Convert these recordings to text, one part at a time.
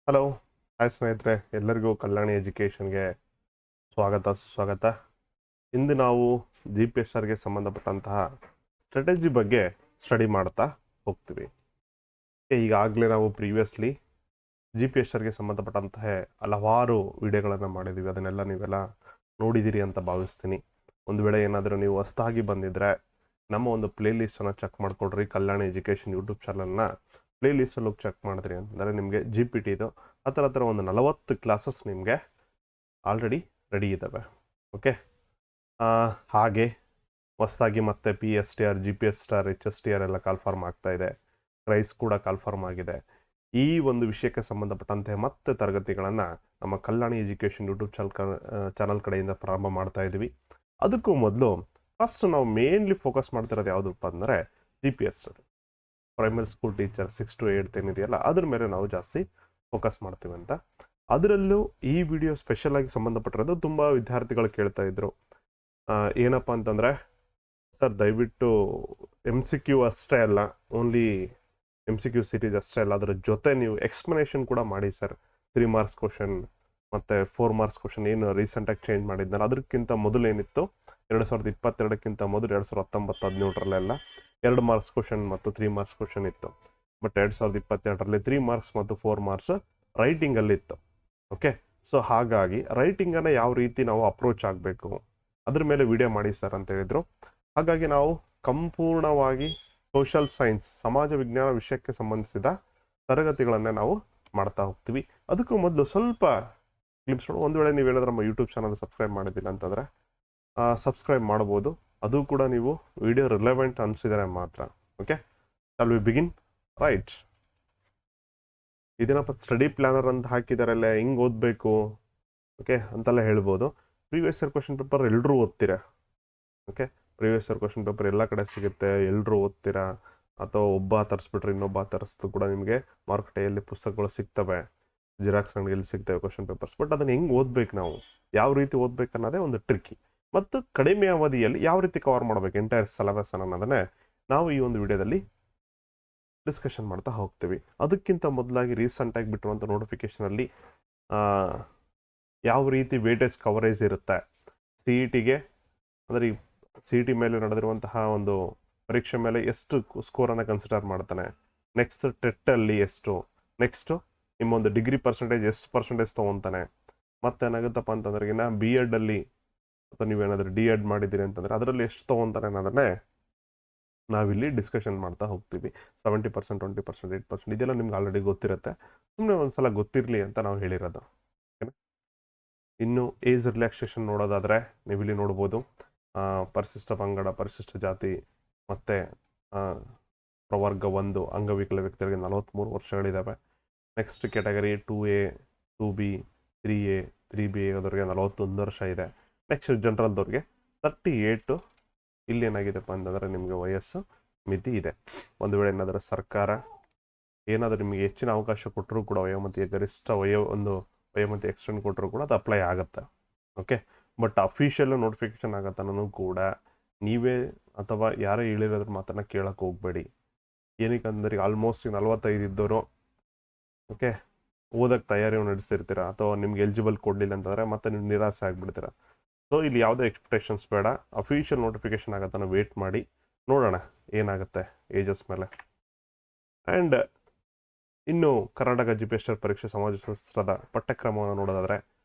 Hello, hi ಸ್ನೇಹಿತರೆ, ಎಲ್ಲರಿಗೂ ಕಲ್ಯಾಣಿ ಎಜುಕೇಷನ್ಗೆ ಸ್ವಾಗತ ಸುಸ್ವಾಗತ. ಇಂದು ನಾವು GPSRಗೆ ಸಂಬಂಧಪಟ್ಟಂತಹ ಸ್ಟ್ರಾಟಜಿ ಬಗ್ಗೆ ಸ್ಟಡಿ ಮಾಡ್ತಾ ಹೋಗ್ತೀವಿ. ಈಗಾಗಲೇ ನಾವು ಪ್ರೀವಿಯಸ್ಲಿ GPSRಗೆ ಸಂಬಂಧಪಟ್ಟಂತಹ ಹಲವಾರು ವಿಡಿಯೋಗಳನ್ನು ಮಾಡಿದ್ದೀವಿ. ಅದನ್ನೆಲ್ಲ ನೀವೆಲ್ಲ ನೋಡಿದ್ದೀರಿ ಅಂತ ಭಾವಿಸ್ತೀನಿ. ಒಂದು ವೇಳೆ ಏನಾದರೂ ನೀವು ಹೊಸದಾಗಿ ಬಂದಿದ್ರೆ ನಮ್ಮ ಒಂದು ಪ್ಲೇ ಲಿಸ್ಟನ್ನು ಚೆಕ್ ಮಾಡಿಕೊಡ್ರಿ. ಕಲ್ಯಾಣಿ ಎಜುಕೇಷನ್ ಯೂಟ್ಯೂಬ್ ಚಾನಲ್ನ ಪ್ಲೇ ಲಿಸ್ಟಲ್ಲಿ ಹೋಗಿ ಚೆಕ್ ಮಾಡಿದ್ರಿ ಅಂತಂದರೆ ನಿಮಗೆ GPT ಆ ಥರ ಒಂದು 40 ಕ್ಲಾಸಸ್ ನಿಮಗೆ ಆಲ್ರೆಡಿ ರೆಡಿ ಇದ್ದಾವೆ. ಓಕೆ, ಹಾಗೆ ಹೊಸದಾಗಿ ಮತ್ತೆ PSTR, GPSTR, HSTR ಎಲ್ಲ ಕಾಲ್ಫಾರ್ಮ್ ಆಗ್ತಾ ಇದೆ. ಕ್ರೈಸ್ ಕೂಡ ಕಾಲ್ಫಾರ್ಮ್ ಆಗಿದೆ. ಈ ಒಂದು ವಿಷಯಕ್ಕೆ ಸಂಬಂಧಪಟ್ಟಂತೆ ಮತ್ತೆ ತರಗತಿಗಳನ್ನು ನಮ್ಮ ಕಲ್ಯಾಣಿ ಎಜುಕೇಷನ್ ಯೂಟ್ಯೂಬ್ ಚಾನಲ್ ಕಡೆಯಿಂದ ಪ್ರಾರಂಭ ಮಾಡ್ತಾ ಇದ್ದೀವಿ. ಅದಕ್ಕೂ ಮೊದಲು ಫಸ್ಟ್ ನಾವು ಮೇನ್ಲಿ ಫೋಕಸ್ ಮಾಡ್ತಿರೋದು ಯಾವುದಪ್ಪ ಅಂದರೆ GPSR, primary school teacher 6 to 8 ಏನಿದೆಯಲ್ಲ ಅದ್ರ ಮೇಲೆ ನಾವು ಜಾಸ್ತಿ ಫೋಕಸ್ ಮಾಡ್ತೀವಿ ಅಂತ. ಅದರಲ್ಲೂ ಈ ವಿಡಿಯೋ ಸ್ಪೆಷಲ್ ಆಗಿ ಸಂಬಂಧಪಟ್ಟಿರೋದು ತುಂಬ ವಿದ್ಯಾರ್ಥಿಗಳು ಕೇಳ್ತಾ ಇದ್ರು. ಏನಪ್ಪ ಅಂತಂದರೆ, ಸರ್ ದಯವಿಟ್ಟು MCQ ಅಷ್ಟೇ ಅಲ್ಲ, ಓನ್ಲಿ MCQ ಸೀರೀಸ್ ಅಷ್ಟೇ ಅಲ್ಲ, ಅದರ ಜೊತೆ ನೀವು ಎಕ್ಸ್ಪ್ಲನೇಷನ್ ಕೂಡ ಮಾಡಿ ಸರ್. 3 marks ಕ್ವಶನ್ ಮತ್ತು 4 marks ಕ್ವಶನ್ ಏನು ರೀಸೆಂಟಾಗಿ ಚೇಂಜ್ ಮಾಡಿದ್ನಲ್ಲ, ಅದಕ್ಕಿಂತ ಮೊದಲು ಏನಿತ್ತು 2022ಕ್ಕಿಂತ ಮೊದಲು 2019-17 2 marks ಕ್ವಶನ್ ಮತ್ತು 3 marks ಕ್ವಶನ್ ಇತ್ತು. ಬಟ್ 2022ರಲ್ಲಿ 3 marks ಮತ್ತು 4 marks ರೈಟಿಂಗಲ್ಲಿತ್ತು. ಓಕೆ, ಸೊ ಹಾಗಾಗಿ ರೈಟಿಂಗನ್ನು ಯಾವ ರೀತಿ ನಾವು ಅಪ್ರೋಚ್ ಆಗಬೇಕು ಅದ್ರ ಮೇಲೆ ವಿಡಿಯೋ ಮಾಡಿ ಸರ್ ಅಂತ ಹೇಳಿದರು. ಹಾಗಾಗಿ ನಾವು ಸಂಪೂರ್ಣವಾಗಿ ಸೋಷಲ್ ಸೈನ್ಸ್, ಸಮಾಜ ವಿಜ್ಞಾನ ವಿಷಯಕ್ಕೆ ಸಂಬಂಧಿಸಿದ ತರಗತಿಗಳನ್ನೇ ನಾವು ಮಾಡ್ತಾ ಹೋಗ್ತೀವಿ. ಅದಕ್ಕೂ ಮೊದಲು ಸ್ವಲ್ಪ ಕ್ಲಿಪ್ಸ್ ನೋಡಿ. ಒಂದು ವೇಳೆ ನೀವೇನಾದ್ರೂ ನಮ್ಮ ಯೂಟ್ಯೂಬ್ ಚಾನಲ್ ಸಬ್ಸ್ಕ್ರೈಬ್ ಮಾಡಿದ್ದಿಲ್ಲ ಅಂತಂದರೆ ಸಬ್ಸ್ಕ್ರೈಬ್ ಮಾಡ್ಬೋದು. ಅದು ಕೂಡ ನೀವು ವಿಡಿಯೋ ರಿಲೆವೆಂಟ್ ಅನಿಸಿದರೆ ಮಾತ್ರ. Okay, shall we begin? Right, ಇದೇನಪ್ಪ ಸ್ಟಡಿ ಪ್ಲ್ಯಾನರ್ ಅಂತ ಹಾಕಿದಾರಲ್ಲ, ಹಿಂಗೆ ಓದಬೇಕು ಓಕೆ ಅಂತೆಲ್ಲ ಹೇಳ್ಬೋದು. ಪ್ರೀವಿಯಸ್ ಇಯರ್ ಕ್ವಶನ್ ಪೇಪರ್ ಎಲ್ಲರೂ ಓದ್ತೀರಾ. Okay, previous year question paper ಎಲ್ಲ ಕಡೆ ಸಿಗುತ್ತೆ, ಎಲ್ಲರೂ ಓದ್ತೀರಾ. ಅಥವಾ ಒಬ್ಬ ತರಿಸ್ಬಿಟ್ರೆ ಇನ್ನೊಬ್ಬ ತರಿಸ್ತು ಕೂಡ ನಿಮಗೆ ಮಾರುಕಟ್ಟೆಯಲ್ಲಿ ಪುಸ್ತಕಗಳು ಸಿಗ್ತವೆ, ಜಿರಾಕ್ಸ್ ಅಂಗಡಿಯಲ್ಲಿ ಸಿಗ್ತವೆ ಕ್ವಶನ್ ಪೇಪರ್ಸ್. ಬಟ್ ಅದನ್ನು ಹೆಂಗೆ ಓದ್ಬೇಕು, ನಾವು ಯಾವ ರೀತಿ ಓದ್ಬೇಕು ಅನ್ನೋದೇ ಒಂದು ಟ್ರಿಕ್ಕಿ. ಮತ್ತು ಕಡಿಮೆ ಅವಧಿಯಲ್ಲಿ ಯಾವ ರೀತಿ ಕವರ್ ಮಾಡಬೇಕು ಎಂಟೈರ್ ಸಿಲೆಬಸ್ ಅನ್ನೋದನ್ನೇ ನಾವು ಈ ಒಂದು ವಿಡಿಯೋದಲ್ಲಿ ಡಿಸ್ಕಷನ್ ಮಾಡ್ತಾ ಹೋಗ್ತೀವಿ. ಅದಕ್ಕಿಂತ ಮೊದಲಾಗಿ ರೀಸೆಂಟಾಗಿ ಬಿಟ್ಟಿರುವಂಥ ನೋಟಿಫಿಕೇಷನಲ್ಲಿ ಯಾವ ರೀತಿ ವೇಟೇಜ್ ಕವರೇಜ್ ಇರುತ್ತೆ CETಗೆ, ಅಂದರೆ ಈ CET ಮೇಲೆ ನಡೆದಿರುವಂತಹ ಒಂದು ಪರೀಕ್ಷೆ ಮೇಲೆ ಎಷ್ಟು ಸ್ಕೋರನ್ನು ಕನ್ಸಿಡರ್ ಮಾಡ್ತಾನೆ, ನೆಕ್ಸ್ಟ್ ಟೆಟ್ಟಲ್ಲಿ ಎಷ್ಟು, ನೆಕ್ಸ್ಟು ನಿಮ್ಮೊಂದು ಡಿಗ್ರಿ ಪರ್ಸೆಂಟೇಜ್ ಎಷ್ಟು ಪರ್ಸೆಂಟೇಜ್ ತೊಗೊತಾನೆ, ಮತ್ತೇನಾಗುತ್ತಪ್ಪ ಅಂತಂದ್ರೆ B.Ed ಅಲ್ಲಿ ಅಥವಾ ನೀವೇನಾದರೂ D.Ed ಮಾಡಿದ್ದೀರಿ ಅಂತಂದರೆ ಅದರಲ್ಲಿ ಎಷ್ಟು ತೊಗೊತಾನೆ ಅನ್ನೋದನ್ನೇ ನಾವಿಲ್ಲಿ ಡಿಸ್ಕಷನ್ ಮಾಡ್ತಾ ಹೋಗ್ತೀವಿ. 70%, 20%, 8% ಇದೆಲ್ಲ ನಿಮ್ಗೆ ಆಲ್ರೆಡಿ ಗೊತ್ತಿರುತ್ತೆ. ಸುಮ್ಮನೆ ಒಂದ್ಸಲ ಗೊತ್ತಿರಲಿ ಅಂತ ನಾವು ಹೇಳಿರೋದು. ಓಕೆನಾ. ಇನ್ನು ಏಜ್ ರಿಲ್ಯಾಕ್ಸೇಷನ್ ನೋಡೋದಾದರೆ ನೀವಿಲ್ಲಿ ನೋಡ್ಬೋದು. ಪರಿಶಿಷ್ಟ ಪಂಗಡ, ಪರಿಶಿಷ್ಟ ಜಾತಿ ಮತ್ತು ಪ್ರವರ್ಗ 1 ಅಂಗವಿಕಲ ವ್ಯಕ್ತಿಗಳಿಗೆ 43 ವರ್ಷಗಳಿದ್ದಾವೆ. Next category 2A, 2B, 3A, 3B ಅದವ್ರಿಗೆ 41 ವರ್ಷ ಇದೆ. ನೆಕ್ಸ್ಟ್ ಜನರಲ್ದವ್ರಿಗೆ 38. ಇಲ್ಲಿ ಏನಾಗಿದೆಪ್ಪ ಅಂತಂದರೆ ನಿಮಗೆ ವಯಸ್ಸು ಮಿತಿ ಇದೆ. ಒಂದು ವೇಳೆ ಏನಾದರೂ ಸರ್ಕಾರ ಏನಾದರೂ ನಿಮಗೆ ಹೆಚ್ಚಿನ ಅವಕಾಶ ಕೊಟ್ಟರೂ ಕೂಡ, ವಯೋಮಿತಿಯ ಗರಿಷ್ಠ ವಯೋಮಿತಿ ಎಕ್ಸ್ಟೆಂಡ್ ಕೊಟ್ಟರೂ ಕೂಡ ಅದು ಅಪ್ಲೈ ಆಗುತ್ತೆ. ಓಕೆ, ಬಟ್ ಅಫಿಷಿಯಲ್ ನೋಟಿಫಿಕೇಶನ್ ಆಗತ್ತನೂ ಕೂಡ ನೀವೇ ಅಥವಾ ಯಾರೇ ಹೇಳಿರೋದ್ರ ಮಾತನ್ನು ಕೇಳೋಕ್ಕೆ ಹೋಗಬೇಡಿ. ಏನಕ್ಕೆ ಅಂದರೆ ಆಲ್ಮೋಸ್ಟ್ 45 ಇದ್ದವರು ಓಕೆ ಓದಕ್ಕೆ ತಯಾರಿ ನಡೆಸ್ತಿರ್ತೀರ, ಅಥವಾ ನಿಮ್ಗೆ ಎಲಿಜಿಬಲ್ ಕೊಡಲಿಲ್ಲ ಅಂತಂದರೆ ಮತ್ತೆ ನೀವು ನಿರಾಸೆ ಆಗಿಬಿಡ್ತೀರ. ಸೊ ಇಲ್ಲಿ ಯಾವುದೇ ಎಕ್ಸ್ಪೆಕ್ಟೇಷನ್ಸ್ ಬೇಡ. ಅಫಿಷಿಯಲ್ ನೋಟಿಫಿಕೇಶನ್ ಆಗತ್ತನ ವೇಟ್ ಮಾಡಿ ನೋಡೋಣ ಏನಾಗುತ್ತೆ ಏಜಸ್ ಮೇಲೆ. ಆ್ಯಂಡ್ ಇನ್ನು ಕರ್ನಾಟಕ GPSR ಪರೀಕ್ಷೆ ಸಮಾಜಶಾಸ್ತ್ರದ ಪಠ್ಯಕ್ರಮವನ್ನು ನೋಡೋದಾದರೆ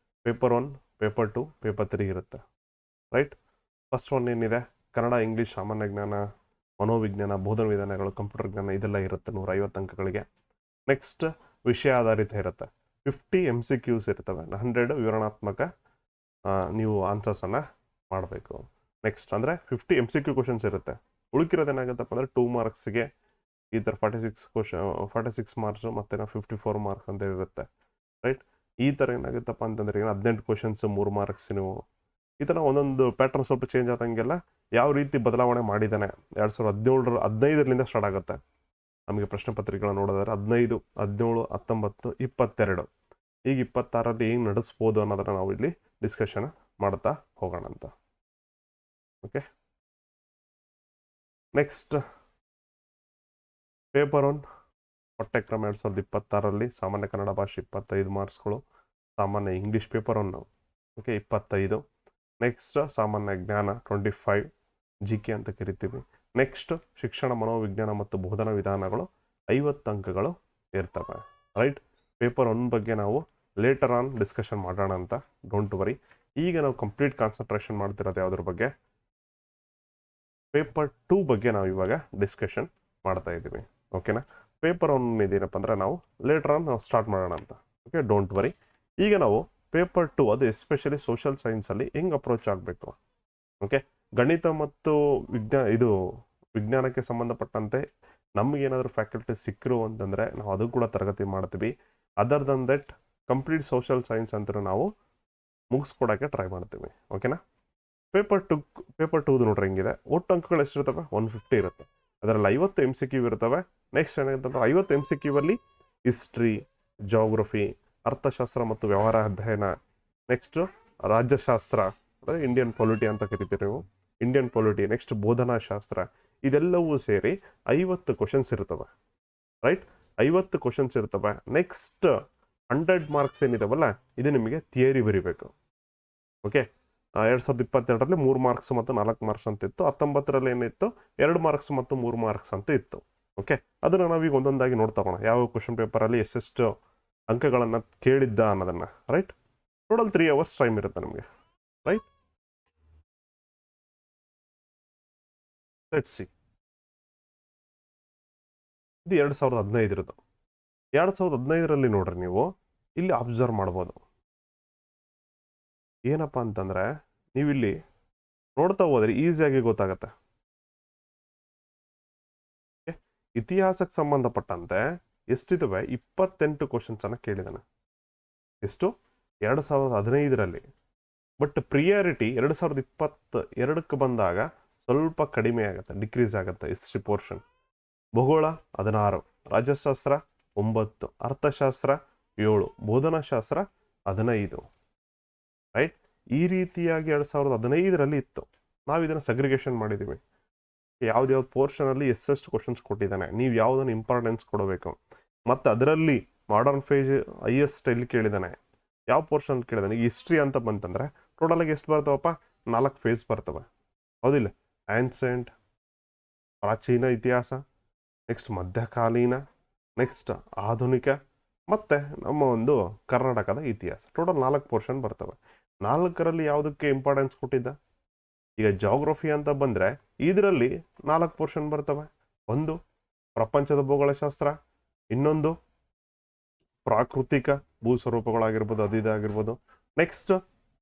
ಪೇಪರ್ 1, ಪೇಪರ್ 2, ಪೇಪರ್ 3 ಇರುತ್ತೆ. ರೈಟ್, ಫಸ್ಟ್ ಒನ್ ಏನಿದೆ ಕನ್ನಡ, ಇಂಗ್ಲೀಷ್, ಸಾಮಾನ್ಯ ಜ್ಞಾನ, ಮನೋವಿಜ್ಞಾನ, ಬೋಧನ ವಿಧಾನಗಳು, ಕಂಪ್ಯೂಟರ್ ಜ್ಞಾನ, ಇದೆಲ್ಲ ಇರುತ್ತೆ 150 ಅಂಕಗಳಿಗೆ. ನೆಕ್ಸ್ಟ್ ವಿಷಯ ಆಧಾರಿತ ಇರುತ್ತೆ. 50 MCQs ಇರ್ತವೆ, 100 ವಿವರಣಾತ್ಮಕ ನೀವು ಆನ್ಸರ್ಸನ್ನು ಮಾಡಬೇಕು. ನೆಕ್ಸ್ಟ್ ಅಂದರೆ 50 MCQ ಕ್ವಶನ್ಸ್ ಇರುತ್ತೆ. ಉಳುಕಿರೋದೇನಾಗುತ್ತಪ್ಪ ಅಂದರೆ 2 marksಗೆ ಈ ಥರ 46 ಮಾರ್ಕ್ಸು ಮತ್ತು 54 ಮಾರ್ಕ್ಸ್ ಅಂತ ಇರುತ್ತೆ. ರೈಟ್, ಈ ಥರ ಏನಾಗುತ್ತಪ್ಪ ಅಂತಂದರೆ 18 ಕ್ವಶನ್ಸು 3 marks. ನೀವು ಈ ಥರ ಒಂದೊಂದು ಪ್ಯಾಟ್ರನ್ ಸ್ವಲ್ಪ ಚೇಂಜ್ ಆದಂಗೆಲ್ಲ ಯಾವ ರೀತಿ ಬದಲಾವಣೆ ಮಾಡಿದ್ದಾನೆ 2015ರಿಂದ ಸ್ಟಾರ್ಟ್ ಆಗುತ್ತೆ ನಮಗೆ ಪ್ರಶ್ನೆ ಪತ್ರಿಕೆಗಳನ್ನ ನೋಡೋದಾದ್ರೆ. 15, 17, 19, 22 ಈಗ 26ರಲ್ಲಿ ಹೆಂಗೆ ನಡೆಸ್ಬೋದು ಅನ್ನೋದನ್ನು ನಾವು ಇಲ್ಲಿ ಡಿಸ್ಕಷನ್ ಮಾಡ್ತಾ ಹೋಗೋಣ ಅಂತ. ಓಕೆ, ನೆಕ್ಸ್ಟ್ ಪೇಪರ್ 1 ಪಠ್ಯಕ್ರಮ 2026ರಲ್ಲಿ ಸಾಮಾನ್ಯ ಕನ್ನಡ ಭಾಷೆ 25 ಮಾರ್ಕ್ಸ್ಗಳು, ಸಾಮಾನ್ಯ ಇಂಗ್ಲೀಷ್ ಪೇಪರ್ 1 ಓಕೆ 25, ನೆಕ್ಸ್ಟ್ ಸಾಮಾನ್ಯ ಜ್ಞಾನ 25 GK ಅಂತ ಕರಿತೀವಿ. ನೆಕ್ಸ್ಟ್ ಶಿಕ್ಷಣ ಮನೋವಿಜ್ಞಾನ ಮತ್ತು ಬೋಧನಾ ವಿಧಾನಗಳು 50 ಅಂಕಗಳು ಇರ್ತವೆ. ರೈಟ್, ಪೇಪರ್ 1 ಬಗ್ಗೆ ನಾವು ಲೇಟರ್ ಆನ್ ಡಿಸ್ಕಷನ್ ಮಾಡೋಣ ಅಂತ, ಡೋಂಟ್ ವರಿ. ಈಗ ನಾವು ಕಂಪ್ಲೀಟ್ ಕಾನ್ಸಂಟ್ರೇಷನ್ ಮಾಡ್ತಿರೋದು ಯಾವುದ್ರ ಬಗ್ಗೆ, ಪೇಪರ್ 2 ಬಗ್ಗೆ ನಾವು ಇವಾಗ ಡಿಸ್ಕಷನ್ ಮಾಡ್ತಾ ಇದ್ದೀವಿ. ಓಕೆನಾ, ಪೇಪರ್ 1 ಇದೇನಪ್ಪ ಅಂದ್ರೆ ನಾವು ಲೇಟರ್ ಆನ್ ನಾವು ಸ್ಟಾರ್ಟ್ ಮಾಡೋಣ ಅಂತ. Okay, don't worry. ಈಗ ನಾವು ಪೇಪರ್ 2 ಅದು ಎಸ್ಪೆಷಲಿ ಸೋಷಿಯಲ್ ಸೈನ್ಸಲ್ಲಿ ಹೆಂಗೆ ಅಪ್ರೋಚ್ ಆಗಬೇಕು, ಓಕೆ, ಗಣಿತ ಮತ್ತು ವಿಜ್ಞಾನಕ್ಕೆ ಸಂಬಂಧಪಟ್ಟಂತೆ ನಮಗೇನಾದರೂ ಫ್ಯಾಕಲ್ಟಿ ಸಿಕ್ಕರು ಅಂತಂದರೆ ನಾವು ಅದು ಕೂಡ ತರಗತಿ ಮಾಡ್ತೀವಿ. Other than that complete social science ಅಂತ ನಾವು ಮುಗಿಸ್ಕೊಡೋಕ್ಕೆ ಟ್ರೈ ಮಾಡ್ತೀವಿ. ಓಕೆನಾ, ಪೇಪರ್ 2 ನೋಡ್ರಿ ಹೆಂಗಿದೆ. ಒಟ್ಟು ಅಂಕಗಳು ಎಷ್ಟಿರ್ತವೆ, 150 ಇರುತ್ತೆ. ಅದರಲ್ಲಿ 50 MCQ ಇರ್ತವೆ. ನೆಕ್ಸ್ಟ್ ಏನಾಗುತ್ತೆ, 50 MCQ ಅಲ್ಲಿ ಹಿಸ್ಟ್ರಿ, ಜಾಗ್ರಫಿ, ಅರ್ಥಶಾಸ್ತ್ರ ಮತ್ತು ವ್ಯವಹಾರ ಅಧ್ಯಯನ, ನೆಕ್ಸ್ಟ್ ರಾಜ್ಯಶಾಸ್ತ್ರ ಅಂದರೆ ಇಂಡಿಯನ್ ಪೊಲಿಟಿ ಅಂತ ಕರಿತೀರಿ ನೀವು, ಇಂಡಿಯನ್ ಪೊಲಿಟಿ, ನೆಕ್ಸ್ಟ್ ಬೋಧನಾ ಶಾಸ್ತ್ರ, ಇದೆಲ್ಲವೂ ಸೇರಿ 50 ಕ್ವಶನ್ಸ್ ಇರ್ತವೆ. ರೈಟ್, 50 ಕ್ವಶನ್ಸ್ ಇರ್ತವೆ. ನೆಕ್ಸ್ಟ್ 100 ಮಾರ್ಕ್ಸ್ ಏನಿದಾವಲ್ಲ, ಇದು ನಿಮಗೆ ಥಿಯರಿ ಬರಿಬೇಕು. ಓಕೆ, 2022ರಲ್ಲಿ 3 ಮಾರ್ಕ್ಸ್ ಮತ್ತು 4 ಮಾರ್ಕ್ಸ್ ಅಂತ ಇತ್ತು. 19ರಲ್ಲಿ ಏನಿತ್ತು, 2 ಮಾರ್ಕ್ಸ್ ಮತ್ತು 3 ಮಾರ್ಕ್ಸ್ ಅಂತ ಇತ್ತು. ಓಕೆ, ಅದನ್ನು ನಾವೀಗ ಒಂದೊಂದಾಗಿ ನೋಡ್ತಾ ಹೋಗೋಣ, ಯಾವ ಕ್ವಶನ್ ಪೇಪರಲ್ಲಿ ಎಷ್ಟೆಷ್ಟು ಅಂಕಗಳನ್ನು ಕೇಳಿದ್ದ ಅನ್ನೋದನ್ನು. ರೈಟ್, ಟೋಟಲ್ 3 hours ಟೈಮ್ ಇರುತ್ತೆ ನಮಗೆ. Right, let's see. ಇದು 2015 2015ರಲ್ಲಿ ನೋಡ್ರಿ ನೀವು ಇಲ್ಲಿ ಅಬ್ಸರ್ವ್ ಮಾಡ್ಬೋದು. ಏನಪ್ಪ ಅಂತಂದ್ರೆ ನೀವಿಲ್ಲಿ ನೋಡ್ತಾ ಹೋದ್ರೆ ಈಸಿಯಾಗಿ ಗೊತ್ತಾಗತ್ತೆ. ಇತಿಹಾಸಕ್ಕೆ ಸಂಬಂಧಪಟ್ಟಂತೆ ಎಷ್ಟಿದಾವೆ, 28 ಕ್ವಶನ್ಸ್ ಅನ್ನ ಕೇಳಿದಾನೆ. ಎಷ್ಟು, 2015ರಲ್ಲಿ. ಬಟ್ ಪ್ರಿಯಾರಿಟಿ 2022ಕ್ಕೆ ಬಂದಾಗ ಸ್ವಲ್ಪ ಕಡಿಮೆ ಆಗುತ್ತೆ, ಡಿಕ್ರೀಸ್ ಆಗುತ್ತೆ ಹಿಸ್ಟ್ರಿ ಪೋರ್ಷನ್. ಭೂಗೋಳ 16, ರಾಜ್ಯಶಾಸ್ತ್ರ 9, ಅರ್ಥಶಾಸ್ತ್ರ 7, ಬೋಧನಾಶಾಸ್ತ್ರ 15. ರೈಟ್, ಈ ರೀತಿಯಾಗಿ 2015ರಲ್ಲಿ ಇತ್ತು. ನಾವು ಇದನ್ನು ಸಗ್ರಿಗೇಷನ್ ಮಾಡಿದ್ದೀವಿ. ಯಾವ್ದು ಪೋರ್ಷನಲ್ಲಿ ಎಷ್ಟೆಷ್ಟು ಕ್ವಶನ್ಸ್ ಕೊಟ್ಟಿದ್ದಾನೆ, ನೀವು ಯಾವುದನ್ನು ಇಂಪಾರ್ಟೆನ್ಸ್ ಕೊಡಬೇಕು. ಮತ್ತು ಅದರಲ್ಲಿ ಮಾಡರ್ನ್ ಫೇಜ್ ಹೈಯೆಸ್ಟ್ ಎಲ್ಲಿ ಕೇಳಿದ್ದಾನೆ, ಯಾವ ಪೋರ್ಷನ್ ಕೇಳಿದಾನೆ. ಹಿಸ್ಟ್ರಿ ಅಂತ ಬಂತಂದರೆ ಟೋಟಲಾಗಿ ಎಷ್ಟು ಬರ್ತವಪ್ಪ, 4 ಫೇಸ್ ಬರ್ತವೆ, ಹೌದಿಲ್ಲ. ಆನ್ಸೆಂಟ್, ಪ್ರಾಚೀನ ಇತಿಹಾಸ, ನೆಕ್ಸ್ಟ್ ಮಧ್ಯಕಾಲೀನ, ನೆಕ್ಸ್ಟ್ ಆಧುನಿಕ, ಮತ್ತು ನಮ್ಮ ಒಂದು ಕರ್ನಾಟಕದ ಇತಿಹಾಸ. ಟೋಟಲ್ 4 ಪೋರ್ಷನ್ ಬರ್ತವೆ. 4ರಲ್ಲಿ ಯಾವುದಕ್ಕೆ ಇಂಪಾರ್ಟೆನ್ಸ್ ಕೊಟ್ಟಿದ್ದ. ಈಗ ಜಾಗ್ರಫಿ ಅಂತ ಬಂದರೆ ಇದರಲ್ಲಿ 4 ಪೋರ್ಷನ್ ಬರ್ತವೆ. ಒಂದು ಪ್ರಪಂಚದ ಭೂಗೋಳಶಾಸ್ತ್ರ, ಇನ್ನೊಂದು ಪ್ರಾಕೃತಿಕ ಭೂಸ್ವರೂಪಗಳಾಗಿರ್ಬೋದು, ಅದಿದಾಗಿರ್ಬೋದು, ನೆಕ್ಸ್ಟ್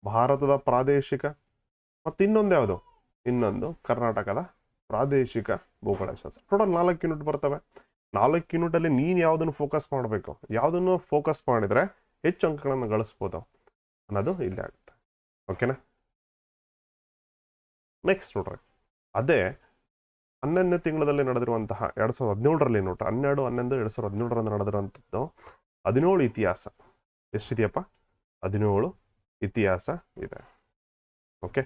ಭಾರತದ ಪ್ರಾದೇಶಿಕ, ಮತ್ತು ಇನ್ನೊಂದು ಯಾವುದು, ಇನ್ನೊಂದು ಕರ್ನಾಟಕದ ಪ್ರಾದೇಶಿಕ ಭೂಗೋಳಶಾಸ್ತ್ರ. ಟೋಟಲ್ 4 ಯೂನಿಟ್ ಬರ್ತವೆ. 4 ಯೂನಿಟಲ್ಲಿ ನೀನು ಯಾವುದನ್ನು ಫೋಕಸ್ ಮಾಡಬೇಕು, ಯಾವುದನ್ನು ಫೋಕಸ್ ಮಾಡಿದರೆ ಹೆಚ್ಚು ಅಂಕಗಳನ್ನು ಗಳಿಸ್ಬೋದು ಅನ್ನೋದು ಇಲ್ಲೇ ಆಗುತ್ತೆ. ಓಕೆನಾ, ನೆಕ್ಸ್ಟ್ ನೋಡ್ರಿ, ಅದೇ 11ನೇ ತಿಂಗಳಲ್ಲಿ ನಡೆದಿರುವಂತಹ 2017ರಲ್ಲಿ ನೋಡ್ರಿ, 12/11/2017ರಲ್ಲಿ ನಡೆದಿರುವಂಥದ್ದು 17 ಇತಿಹಾಸ. ಎಷ್ಟಿದೆಯಪ್ಪ, 17 ಇತಿಹಾಸ ಇದೆ. ಓಕೆ,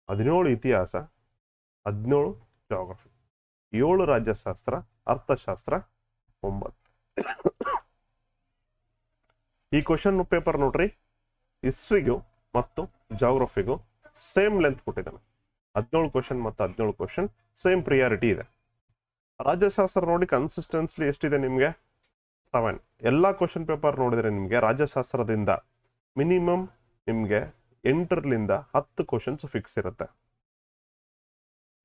17 ಇತಿಹಾಸ, 17 ಜಾಗ್ರಫಿ, 7 ರಾಜ್ಯಶಾಸ್ತ್ರ, ಅರ್ಥಶಾಸ್ತ್ರ 9. ಈ ಕ್ವಶನ್ ಪೇಪರ್ ನೋಡ್ರಿ, ಹಿಸ್ಟ್ರಿಗೂ ಮತ್ತು ಜಾಗ್ರಫಿಗೂ ಸೇಮ್ ಲೆಂತ್ ಕೊಟ್ಟಿದ್ದಾನೆ. 17 ಕ್ವಶನ್ ಮತ್ತು 17 ಕ್ವಶನ್ ಸೇಮ್ ಪ್ರಿಯಾರಿಟಿ ಇದೆ. ರಾಜ್ಯಶಾಸ್ತ್ರ ನೋಡಿ ಕನ್ಸಿಸ್ಟೆನ್ಸ್ಲಿ ಎಷ್ಟಿದೆ ನಿಮಗೆ, 7. ಎಲ್ಲ ಕ್ವಶನ್ ಪೇಪರ್ ನೋಡಿದರೆ ನಿಮಗೆ ರಾಜ್ಯಶಾಸ್ತ್ರದಿಂದ ಮಿನಿಮಮ್ ನಿಮಗೆ 8ರಿಂದ 10 ಕ್ವಶನ್ಸ್ ಫಿಕ್ಸ್ ಇರುತ್ತೆ.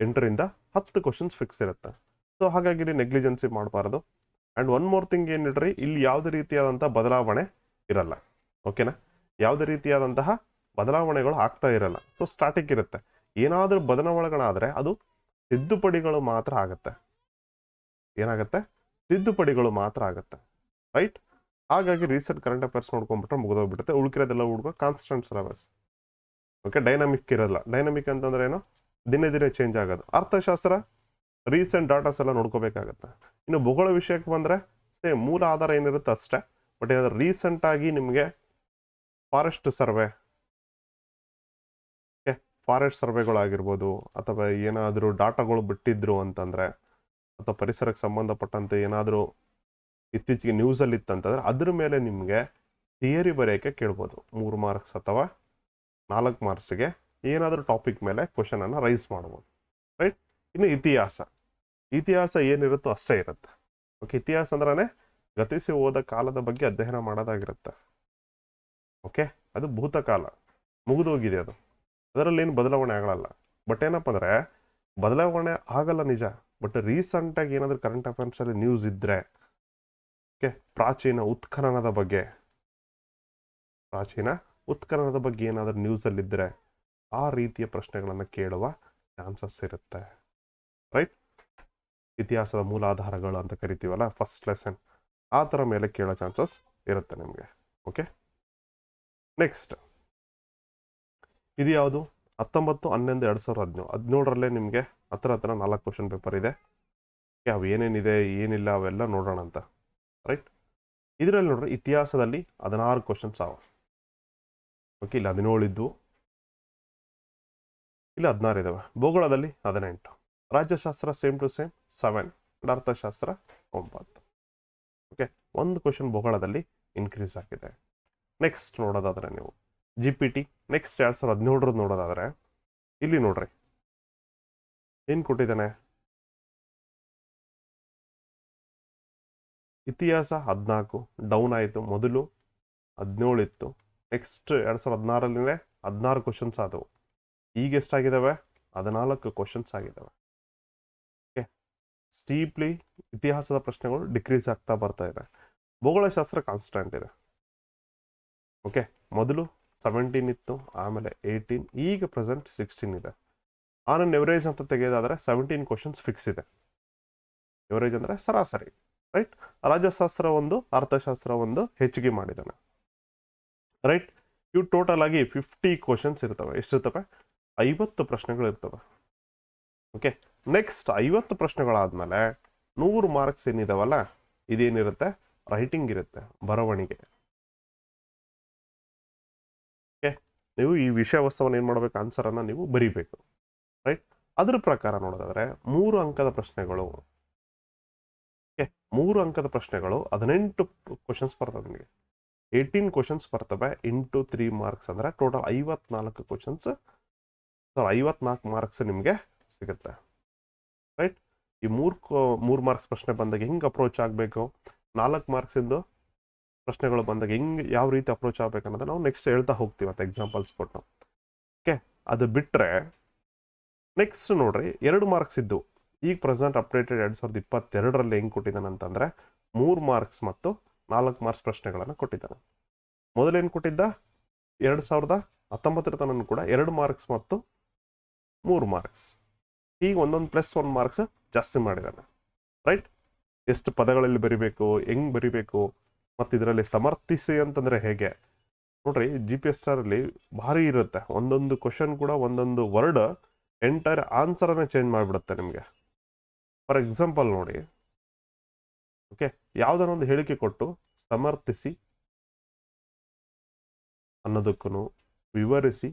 8ರಿಂದ 10 ಕ್ವಶನ್ಸ್ ಫಿಕ್ಸ್ ಇರುತ್ತೆ. ಸೊ ಹಾಗಾಗಿ ಇಲ್ಲಿ ನೆಗ್ಲಿಜೆನ್ಸಿ ಮಾಡಬಾರ್ದು. ಆ್ಯಂಡ್ ಒನ್ ಮೋರ್ ಥಿಂಗ್ ಏನಿಡ್ರಿ, ಇಲ್ಲಿ ಯಾವುದೇ ರೀತಿಯಾದಂಥ ಬದಲಾವಣೆ ಇರಲ್ಲ. ಓಕೆನಾ, ಯಾವುದೇ ರೀತಿಯಾದಂತಹ ಬದಲಾವಣೆಗಳು ಆಗ್ತಾ ಇರಲ್ಲ. ಸೊ ಸ್ಟಾಟಿಕ್ ಇರುತ್ತೆ. ಏನಾದರೂ ಬದಲಾವಣೆಗಳಾದರೆ ಅದು ತಿದ್ದುಪಡಿಗಳು ಮಾತ್ರ ಆಗುತ್ತೆ. ಏನಾಗುತ್ತೆ, ತಿದ್ದುಪಡಿಗಳು ಮಾತ್ರ ಆಗುತ್ತೆ. ರೈಟ್, ಹಾಗಾಗಿ ರೀಸೆಂಟ್ ಕರೆಂಟ್ ಅಫೇರ್ಸ್ ನೋಡ್ಕೊಂಡ್ಬಿಟ್ರೆ ಮುಗಿದೋಗ್ಬಿಡುತ್ತೆ. ಉಳ್ಕಿರೋದೆಲ್ಲ ಹುಡುಗ ಕಾನ್ಸ್ಟೆಂಟ್ ಸಿಲೆಬಸ್. ಓಕೆ, ಡೈನಾಮಿಕ್ ಇರಲ್ಲ. ಡೈನಾಮಿಕ್ ಅಂತಂದ್ರೆ ಏನು, ದಿನೇ ದಿನೇ ಚೇಂಜ್ ಆಗೋದು. ಅರ್ಥಶಾಸ್ತ್ರ ರೀಸೆಂಟ್ ಡಾಟಾಸ್ ಎಲ್ಲ ನೋಡ್ಕೋಬೇಕಾಗತ್ತೆ. ಇನ್ನು ಭೂಗೋಳ ವಿಷಯಕ್ಕೆ ಬಂದರೆ ಸೇಮ್ ಮೂಲ ಆಧಾರ ಏನಿರುತ್ತೆ ಅಷ್ಟೇ. ಬಟ್ ಏನಾದರೂ ರೀಸೆಂಟಾಗಿ ನಿಮಗೆ ಫಾರೆಸ್ಟ್ ಸರ್ವೆ, ಫಾರೆಸ್ಟ್ ಸರ್ವೆಗಳಾಗಿರ್ಬೋದು ಅಥವಾ ಏನಾದರೂ ಡಾಟಾಗಳು ಬಿಟ್ಟಿದ್ರು ಅಂತಂದರೆ ಅಥವಾ ಪರಿಸರಕ್ಕೆ ಸಂಬಂಧಪಟ್ಟಂತೆ ಏನಾದರೂ ಇತ್ತೀಚೆಗೆ ನ್ಯೂಸಲ್ಲಿ ಇತ್ತಂತಂದರೆ ಅದ್ರ ಮೇಲೆ ನಿಮಗೆ ಥಿಯರಿ ಬರೆಯೋಕ್ಕೆ ಕೇಳ್ಬೋದು 3 ಮಾರ್ಕ್ಸ್ ಅಥವಾ 4 ಮಾರ್ಕ್ಸ್ಗೆ ಏನಾದರೂ ಟಾಪಿಕ್ ಮೇಲೆ ಕ್ವಶನನ್ನು ರೈಸ್ ಮಾಡ್ಬೋದು. ರೈಟ್. ಇನ್ನು ಇತಿಹಾಸ ಏನಿರುತ್ತೋ ಅಷ್ಟೇ ಇರುತ್ತೆ. ಓಕೆ, ಇತಿಹಾಸ ಅಂದ್ರೆ ಗತಿಸಿ ಹೋದ ಕಾಲದ ಬಗ್ಗೆ ಅಧ್ಯಯನ ಮಾಡೋದಾಗಿರುತ್ತೆ. ಓಕೆ, ಅದು ಭೂತಕಾಲ ಮುಗಿದೋಗಿದೆ, ಅದರಲ್ಲಿ ಏನು ಬದಲಾವಣೆ ಆಗಲ್ಲ. ಬಟ್ ಏನಪ್ಪ ಅಂದರೆ ಬದಲಾವಣೆ ಆಗಲ್ಲ ನಿಜ, ಬಟ್ ರೀಸೆಂಟಾಗಿ ಏನಾದರೂ ಕರೆಂಟ್ ಅಫೇರ್ಸಲ್ಲಿ ನ್ಯೂಸ್ ಇದ್ದರೆ, ಓಕೆ, ಪ್ರಾಚೀನ ಉತ್ಖನನದ ಬಗ್ಗೆ ಏನಾದರೂ ನ್ಯೂಸಲ್ಲಿದ್ದರೆ ಆ ರೀತಿಯ ಪ್ರಶ್ನೆಗಳನ್ನು ಕೇಳುವ ಚಾನ್ಸಸ್ ಇರುತ್ತೆ. ರೈಟ್. ಇತಿಹಾಸದ ಮೂಲಾಧಾರಗಳು ಅಂತ ಕರಿತೀವಲ್ಲ, ಫಸ್ಟ್ ಲೆಸನ್, ಆ ಥರ ಮೇಲೆ ಕೇಳೋ ಚಾನ್ಸಸ್ ಇರುತ್ತೆ ನಿಮಗೆ. ಓಕೆ, ನೆಕ್ಸ್ಟ್ ಇದು ಯಾವುದು? 19/11/2017. 17ರಲ್ಲೇ ನಿಮಗೆ ಹತ್ರ 4 ಕ್ವಶನ್ ಪೇಪರ್ ಇದೆ. ಅವು ಏನೇನಿದೆ ಏನಿಲ್ಲ ಅವೆಲ್ಲ ನೋಡೋಣ ಅಂತ. ರೈಟ್. ಇದರಲ್ಲಿ ನೋಡ್ರಿ, ಇತಿಹಾಸದಲ್ಲಿ 16 ಕ್ವಶನ್ಸ್ ಅವ. ಓಕೆ, ಇಲ್ಲಿ 17 ಇದ್ವು, ಇಲ್ಲಿ 16 ಇದಾವೆ. ಭೂಗೋಳದಲ್ಲಿ 18, ರಾಜ್ಯಶಾಸ್ತ್ರ ಸೇಮ್ ಟು ಸೇಮ್ 7, ಅರ್ಥಶಾಸ್ತ್ರ 9. ಓಕೆ, 1 ಕ್ವಶನ್ ಭೂಗೋಳದಲ್ಲಿ ಇನ್ಕ್ರೀಸ್ ಆಗಿದೆ. ನೆಕ್ಸ್ಟ್ ನೋಡೋದಾದ್ರೆ ನೀವು GPT ನೆಕ್ಸ್ಟ್ 2017 ನೋಡೋದಾದ್ರೆ ಇಲ್ಲಿ ನೋಡ್ರಿ ಏನು ಕೊಟ್ಟಿದ್ದಾನೆ. ಇತಿಹಾಸ 14 ಡೌನ್ ಆಯಿತು, ಮೊದಲು 17 ಇತ್ತು. ನೆಕ್ಸ್ಟ್ 2016ರಲ್ಲಿನೇ 16 ಕ್ವಶನ್ಸ್ ಆದವು. ಈಗ ಎಷ್ಟಾಗಿದ್ದಾವೆ? 14 ಕ್ವಶನ್ಸ್ ಆಗಿದ್ದಾವೆ. ಓಕೆ, ಸ್ಟೀಪ್ಲಿ ಇತಿಹಾಸದ ಪ್ರಶ್ನೆಗಳು ಡಿಕ್ರೀಸ್ ಆಗ್ತಾ ಬರ್ತಾ ಇದೆ. ಭೂಗೋಳಶಾಸ್ತ್ರ ಕಾನ್ಸ್ಟೆಂಟ್ ಇದೆ. ಓಕೆ, ಮೊದಲು 17 ಇತ್ತು, ಆಮೇಲೆ 18, ಈಗ ಪ್ರೆಸೆಂಟ್ 16 ಇದೆ. ಆನ್ ಎವರೇಜ್ ಅಂತ ತೆಗೆಯೋದಾದರೆ 17 ಕ್ವಶನ್ಸ್ ಫಿಕ್ಸ್ ಇದೆ. ಎವರೇಜ್ ಅಂದರೆ ಸರಾಸರಿ. ರೈಟ್. ರಾಜ್ಯಶಾಸ್ತ್ರ 1, ಅರ್ಥಶಾಸ್ತ್ರ 1 ಹೆಚ್ಚಿಗೆ ಮಾಡಿದ್ದಾನೆ. ರೈಟ್. ಇವು ಟೋಟಲ್ ಆಗಿ 50 ಕ್ವಶನ್ಸ್ ಇರ್ತವೆ. ಎಷ್ಟಿರ್ತವೆ? 50 ಪ್ರಶ್ನೆಗಳು ಇರ್ತವೆ. ಓಕೆ, ನೆಕ್ಸ್ಟ್ 50 ಪ್ರಶ್ನೆಗಳಾದ್ಮೇಲೆ 100 ಮಾರ್ಕ್ಸ್ ಏನಿದಾವಲ್ಲ, ಇದೇನಿರುತ್ತೆ? ರೈಟಿಂಗ್ ಇರುತ್ತೆ, ಬರವಣಿಗೆ. ಓಕೆ, ನೀವು ಈ ವಿಷಯ ವಸ್ತುವನ್ನು ಏನು ಮಾಡಬೇಕು? ಆನ್ಸರನ್ನು ನೀವು ಬರೀಬೇಕು. ರೈಟ್. ಅದ್ರ ಪ್ರಕಾರ ನೋಡೋದಾದ್ರೆ 3 ಅಂಕದ ಪ್ರಶ್ನೆಗಳು. ಓಕೆ, 3 ಅಂಕದ ಪ್ರಶ್ನೆಗಳು 18 ಕ್ವಶನ್ಸ್ ಬರ್ತವೆ ನಿಮಗೆ. 18 ಕ್ವಶನ್ಸ್ ಬರ್ತವೆ ಇಂಟು 3 ಮಾರ್ಕ್ಸ್ ಅಂದರೆ ಟೋಟಲ್ 54 ಕ್ವಶನ್ಸ್, 54 ಮಾರ್ಕ್ಸ್ ನಿಮಗೆ ಸಿಗುತ್ತೆ. ರೈಟ್. ಈ 3 ಮಾರ್ಕ್ಸ್ ಪ್ರಶ್ನೆ ಬಂದಾಗ ಹೆಂಗೆ ಅಪ್ರೋಚ್ ಆಗಬೇಕು, 4 ಮಾರ್ಕ್ಸಿಂದು ಪ್ರಶ್ನೆಗಳು ಬಂದಾಗ ಯಾವ ರೀತಿ ಅಪ್ರೋಚ್ ಆಗ್ಬೇಕು ಅನ್ನೋದು ನಾವು ನೆಕ್ಸ್ಟ್ ಹೇಳ್ತಾ ಹೋಗ್ತೀವಿ ಅಂತ ಎಕ್ಸಾಂಪಲ್ಸ್ ಕೊಟ್ಟು. ಓಕೆ, ಅದು ಬಿಟ್ಟರೆ ನೆಕ್ಸ್ಟ್ ನೋಡ್ರಿ 2 ಮಾರ್ಕ್ಸ್ ಇದ್ದು ಈಗ ಪ್ರೆಸೆಂಟ್ ಅಪ್ಡೇಟೆಡ್ 2022ರಲ್ಲಿ ಹೆಂಗೆ ಕೊಟ್ಟಿದ್ದಾನೆ ಅಂತಂದರೆ 3 ಮಾರ್ಕ್ಸ್ ಮತ್ತು 4 ಮಾರ್ಕ್ಸ್ ಪ್ರಶ್ನೆಗಳನ್ನು ಕೊಟ್ಟಿದ್ದಾನೆ. ಮೊದಲೇನು ಕೊಟ್ಟಿದ್ದ 2019 ತನಕ ಕೂಡ 2 ಮಾರ್ಕ್ಸ್ ಮತ್ತು 3 ಮಾರ್ಕ್ಸ್. ಈಗ ಒಂದೊಂದು +1 ಮಾರ್ಕ್ಸ್ ಜಾಸ್ತಿ ಮಾಡಿದ್ದಾನೆ. ರೈಟ್. ಎಷ್ಟು ಪದಗಳಲ್ಲಿ ಬರಿಬೇಕು, ಹೆಂಗೆ ಬರಿಬೇಕು, ಮತ್ತು ಇದರಲ್ಲಿ ಸಮರ್ಥಿಸಿ ಅಂತಂದರೆ ಹೇಗೆ ನೋಡ್ರಿ. GPSRಲ್ಲಿ ಭಾರಿ ಇರುತ್ತೆ. ಒಂದೊಂದು ಕ್ವಶನ್ ಕೂಡ ಒಂದೊಂದು ವರ್ಡ್ ಎಂಟೈರ್ ಆನ್ಸರನ್ನೇ ಚೇಂಜ್ ಮಾಡಿಬಿಡುತ್ತೆ ನಿಮಗೆ. ಫಾರ್ ಎಕ್ಸಾಂಪಲ್ ನೋಡಿ, ಓಕೆ, ಯಾವುದಾರ ಒಂದು ಹೇಳಿಕೆ ಕೊಟ್ಟು ಸಮರ್ಥಿಸಿ ಅನ್ನೋದಕ್ಕೂ ವಿವರಿಸಿ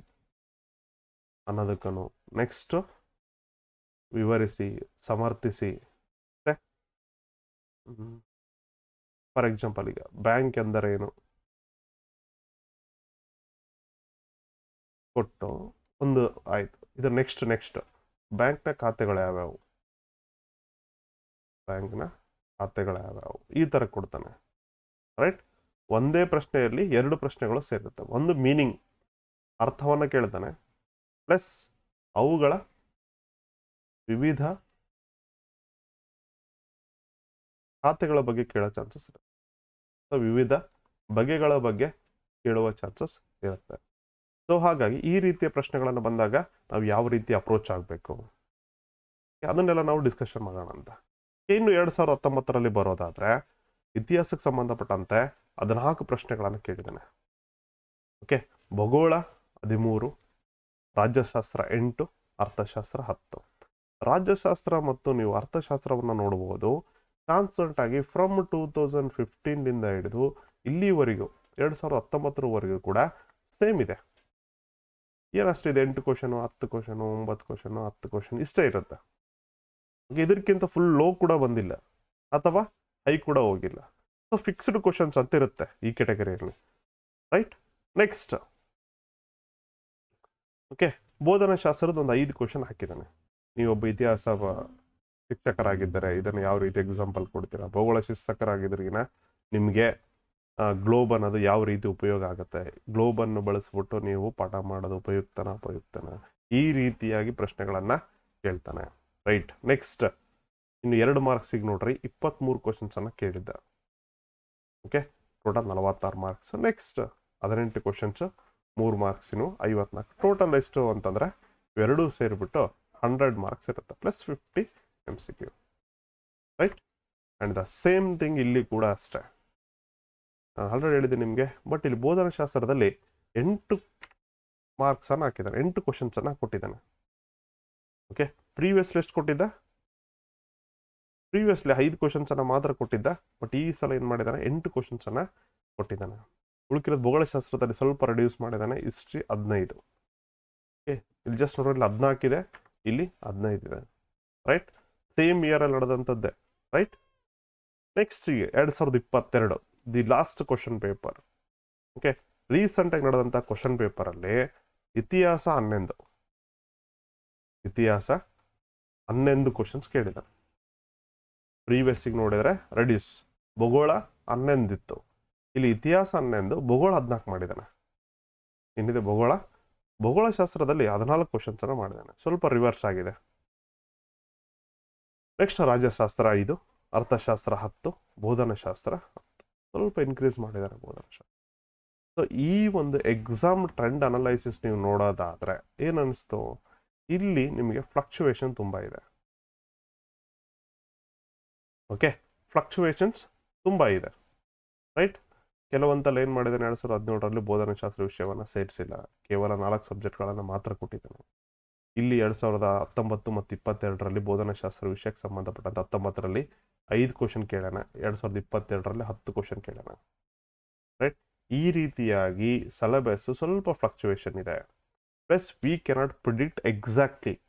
ಅನ್ನೋದಕ್ಕೂ ನೆಕ್ಸ್ಟ್ ವಿವರಿಸಿ ಸಮರ್ಥಿಸಿ. ಫಾರ್ ಎಕ್ಸಾಂಪಲ್ ಈಗ ಬ್ಯಾಂಕ್ ಎಂದರೇನು ಕೊಟ್ಟು ಒಂದು ಆಯಿತು. ಇದು ನೆಕ್ಸ್ಟ್ ಬ್ಯಾಂಕ್ನ ಖಾತೆಗಳು ಯಾವ್ಯಾವು, ಈ ಥರ ಕೊಡ್ತಾನೆ. ರೈಟ್. ಒಂದೇ ಪ್ರಶ್ನೆಯಲ್ಲಿ 2 ಪ್ರಶ್ನೆಗಳು ಸೇರಿರ್ತವೆ. ಒಂದು ಮೀನಿಂಗ್, ಅರ್ಥವನ್ನು ಕೇಳ್ತಾನೆ, ಪ್ಲಸ್ ಅವುಗಳ ವಿವಿಧ ಖಾತೆಗಳ ಬಗ್ಗೆ ಕೇಳೋ ಚಾನ್ಸಸ್ ಇರುತ್ತೆ. ವಿವಿಧ ಬಗೆಗಳ ಬಗ್ಗೆ ಕೇಳುವ ಚಾನ್ಸಸ್ ಇರುತ್ತೆ. ಸೊ ಹಾಗಾಗಿ ಈ ರೀತಿಯ ಪ್ರಶ್ನೆಗಳನ್ನು ಬಂದಾಗ ನಾವು ಯಾವ ರೀತಿ ಅಪ್ರೋಚ್ ಆಗಬೇಕು ಅದನ್ನೆಲ್ಲ ನಾವು ಡಿಸ್ಕಷನ್ ಮಾಡೋಣ ಅಂತ. ಇನ್ನು 2019ರಲ್ಲಿ ಬರೋದಾದರೆ ಇತಿಹಾಸಕ್ಕೆ ಸಂಬಂಧಪಟ್ಟಂತೆ 14 ಪ್ರಶ್ನೆಗಳನ್ನು ಕೇಳಿದ್ದಾನೆ. ಓಕೆ, ಭೂಗೋಳ 13, ರಾಜ್ಯಶಾಸ್ತ್ರ 8, ಅರ್ಥಶಾಸ್ತ್ರ 10. ರಾಜ್ಯಶಾಸ್ತ್ರ ಮತ್ತು ನೀವು ಅರ್ಥಶಾಸ್ತ್ರವನ್ನು ನೋಡಬಹುದು. ಕಾನ್ಸ್ಟೆಂಟ್ ಆಗಿ ಫ್ರಮ್ 2015ದಿಂದ ಹಿಡಿದು ಇಲ್ಲಿವರೆಗೂ 2019ರವರೆಗೂ ಕೂಡ ಸೇಮ್ ಇದೆ. ಏನಷ್ಟಿದೆ 8 ಕ್ವಶನು 10 ಕ್ವಶನು 9 ಕ್ವಶನು 10 ಕ್ವಶನ್ ಇಷ್ಟೇ ಇರುತ್ತೆ. ಇದಕ್ಕಿಂತ ಫುಲ್ ಲೋ ಕೂಡ ಬಂದಿಲ್ಲ ಅಥವಾ ಹೈ ಕೂಡ ಹೋಗಿಲ್ಲ. ಸೊ ಫಿಕ್ಸ್ಡ್ ಕ್ವಶನ್ಸ್ ಅಂತ ಇರುತ್ತೆ ಈ ಕೆಟಗರಿಯಲ್ಲಿ, ರೈಟ್. ನೆಕ್ಸ್ಟ್ ಓಕೆ, ಬೋಧನಾಶಾಸ್ತ್ರದ ಒಂದು 5 ಕ್ವಶನ್ ಹಾಕಿದ್ದಾನೆ. ನೀವೊಬ್ಬ ಇತಿಹಾಸ ಶಿಕ್ಷಕರಾಗಿದ್ದರೆ ಇದನ್ನು ಯಾವ ರೀತಿ ಎಕ್ಸಾಂಪಲ್ ಕೊಡ್ತೀರಾ, ಭೂಗೋಳ ಶಿಕ್ಷಕರಾಗಿದ್ರಿಗಿನ ನಿಮಗೆ ಗ್ಲೋಬ್ ಅನ್ನೋದು ಯಾವ ರೀತಿ ಉಪಯೋಗ ಆಗುತ್ತೆ, ಗ್ಲೋಬನ್ನು ಬಳಸ್ಬಿಟ್ಟು ನೀವು ಪಾಠ ಮಾಡೋದು ಅಪಯುಕ್ತನ ಈ ರೀತಿಯಾಗಿ ಪ್ರಶ್ನೆಗಳನ್ನು ಕೇಳ್ತಾನೆ, ರೈಟ್. ನೆಕ್ಸ್ಟ್ ಇನ್ನು 2 ಮಾರ್ಕ್ಸಿಗೆ ನೋಡ್ರಿ 23 ಕ್ವಶನ್ಸನ್ನು ಕೇಳಿದ್ದ. Okay, total 46 marks. Next 18 questions 3 ಮಾರ್ಕ್ಸಿನು 54. Total ಎಷ್ಟು ಅಂತಂದರೆ ಇವೆರಡೂ ಸೇರಿಬಿಟ್ಟು 100 ಮಾರ್ಕ್ಸ್ ಇರುತ್ತೆ, plus 50 MCQ, right. And the same thing ಇಲ್ಲಿ ಕೂಡ ಅಷ್ಟೇ, ನಾನು ಆಲ್ರೆಡಿ ಹೇಳಿದ್ದೀನಿ ನಿಮಗೆ. ಬಟ್ ಇಲ್ಲಿ ಬೋಧನಾಶಾಸ್ತ್ರದಲ್ಲಿ 8 ಮಾರ್ಕ್ಸನ್ನು ಹಾಕಿದ್ದಾನೆ, 8 ಕ್ವಶನ್ಸನ್ನು ಕೊಟ್ಟಿದ್ದಾನೆ. ಓಕೆ, ಪ್ರೀವಿಯಸ್ಲಿ ಎಷ್ಟು ಕೊಟ್ಟಿದ್ದ? ಪ್ರೀವಿಯಸ್ಲಿ 5 ಕ್ವಶನ್ಸನ್ನು ಮಾತ್ರ ಕೊಟ್ಟಿದ್ದ. ಬಟ್ ಈ ಸಲ ಏನು ಮಾಡಿದ್ದಾನೆ, 8 ಕ್ವಶನ್ಸನ್ನು ಕೊಟ್ಟಿದ್ದಾನೆ. ಉಳ್ಕಿರೋದು ಭೂಗೋಳಶಾಸ್ತ್ರದಲ್ಲಿ ಸ್ವಲ್ಪ ರೆಡ್ಯೂಸ್ ಮಾಡಿದ್ದಾನೆ. ಹಿಸ್ಟ್ರಿ 15. ಓಕೆ, ಇಲ್ಲಿ ಜಸ್ಟ್ ನೋಡೋದು ಇಲ್ಲಿ 14 ಇದೆ, ಇಲ್ಲಿ 15 ಇದೆ, ರೈಟ್. ಸೇಮ್ ಇಯರಲ್ಲಿ ನಡೆದಂಥದ್ದೇ, right. Next 2022 the last question paper. Okay, ರೀಸೆಂಟಾಗಿ ನಡೆದಂಥ ಕ್ವಶನ್ ಪೇಪರಲ್ಲಿ ಇತಿಹಾಸ 11 ಕ್ವಶನ್ಸ್ ಕೇಳಿದ್ದಾರೆ. ಪ್ರೀವಿಯಸ್ಸಿಗೆ ನೋಡಿದರೆ ರೆಡ್ಯೂಸ್, ಭೂಗೋಳ 11 ಇತ್ತು, ಇಲ್ಲಿ ಇತಿಹಾಸ 11, ಭೂಗೋಳ 14 ಮಾಡಿದ್ದಾನೆ. ಏನಿದೆ ಭೂಗೋಳಶಾಸ್ತ್ರದಲ್ಲಿ 14 ಕ್ವಶನ್ಸನ್ನು ಮಾಡಿದ್ದಾನೆ, ಸ್ವಲ್ಪ ರಿವರ್ಸ್ ಆಗಿದೆ. ನೆಕ್ಸ್ಟ್ ರಾಜ್ಯಶಾಸ್ತ್ರ 5, ಅರ್ಥಶಾಸ್ತ್ರ 10, ಬೋಧನಾಶಾಸ್ತ್ರ 10, ಸ್ವಲ್ಪ ಇನ್ಕ್ರೀಸ್ ಮಾಡಿದ್ದಾರೆ ಬೋಧನಾಶಾಸ್ತ್ರ. ಸೊ ಈ ಒಂದು ಎಕ್ಸಾಮ್ ಟ್ರೆಂಡ್ ಅನಲೈಸಿಸ್ ನೀವು ನೋಡೋದಾದರೆ ಏನನ್ನಿಸ್ತು, ಇಲ್ಲಿ ನಿಮಗೆ ಫ್ಲಕ್ಚುವೇಷನ್ ತುಂಬ ಇದೆ. ಓಕೆ, ಫ್ಲಕ್ಚುವೇಷನ್ಸ್ ತುಂಬ ಇದೆ, ರೈಟ್. ಕೆಲವೊಂದಲ್ಲಿ ಏನು ಮಾಡಿದ್ದಾನೆ, 2017ರಲ್ಲಿ ಬೋಧನಾಶಾಸ್ತ್ರ ವಿಷಯವನ್ನು ಸೇರಿಸಿಲ್ಲ, ಕೇವಲ 4 ಸಬ್ಜೆಕ್ಟ್ಗಳನ್ನು ಮಾತ್ರ ಕೊಟ್ಟಿದ್ದಾನೆ. ಇಲ್ಲಿ 2019 ಮತ್ತು 2022ರಲ್ಲಿ ಬೋಧನಾಶಾಸ್ತ್ರ ವಿಷಯಕ್ಕೆ ಸಂಬಂಧಪಟ್ಟಂತೆ 19ರಲ್ಲಿ 5 ಕ್ವಶನ್ ಕೇಳೋಣ, 2022ರಲ್ಲಿ 10 ಕ್ವಶನ್ ಕೇಳೋಣ, ರೈಟ್. ಈ ರೀತಿಯಾಗಿ ಸಿಲೆಬಸ್ ಸ್ವಲ್ಪ ಫ್ಲಕ್ಚುವೇಷನ್ ಇದೆ. ಪ್ಲಸ್ ವಿ ಕೆನಾಟ್ ಪ್ರಿಡಿಕ್ಟ್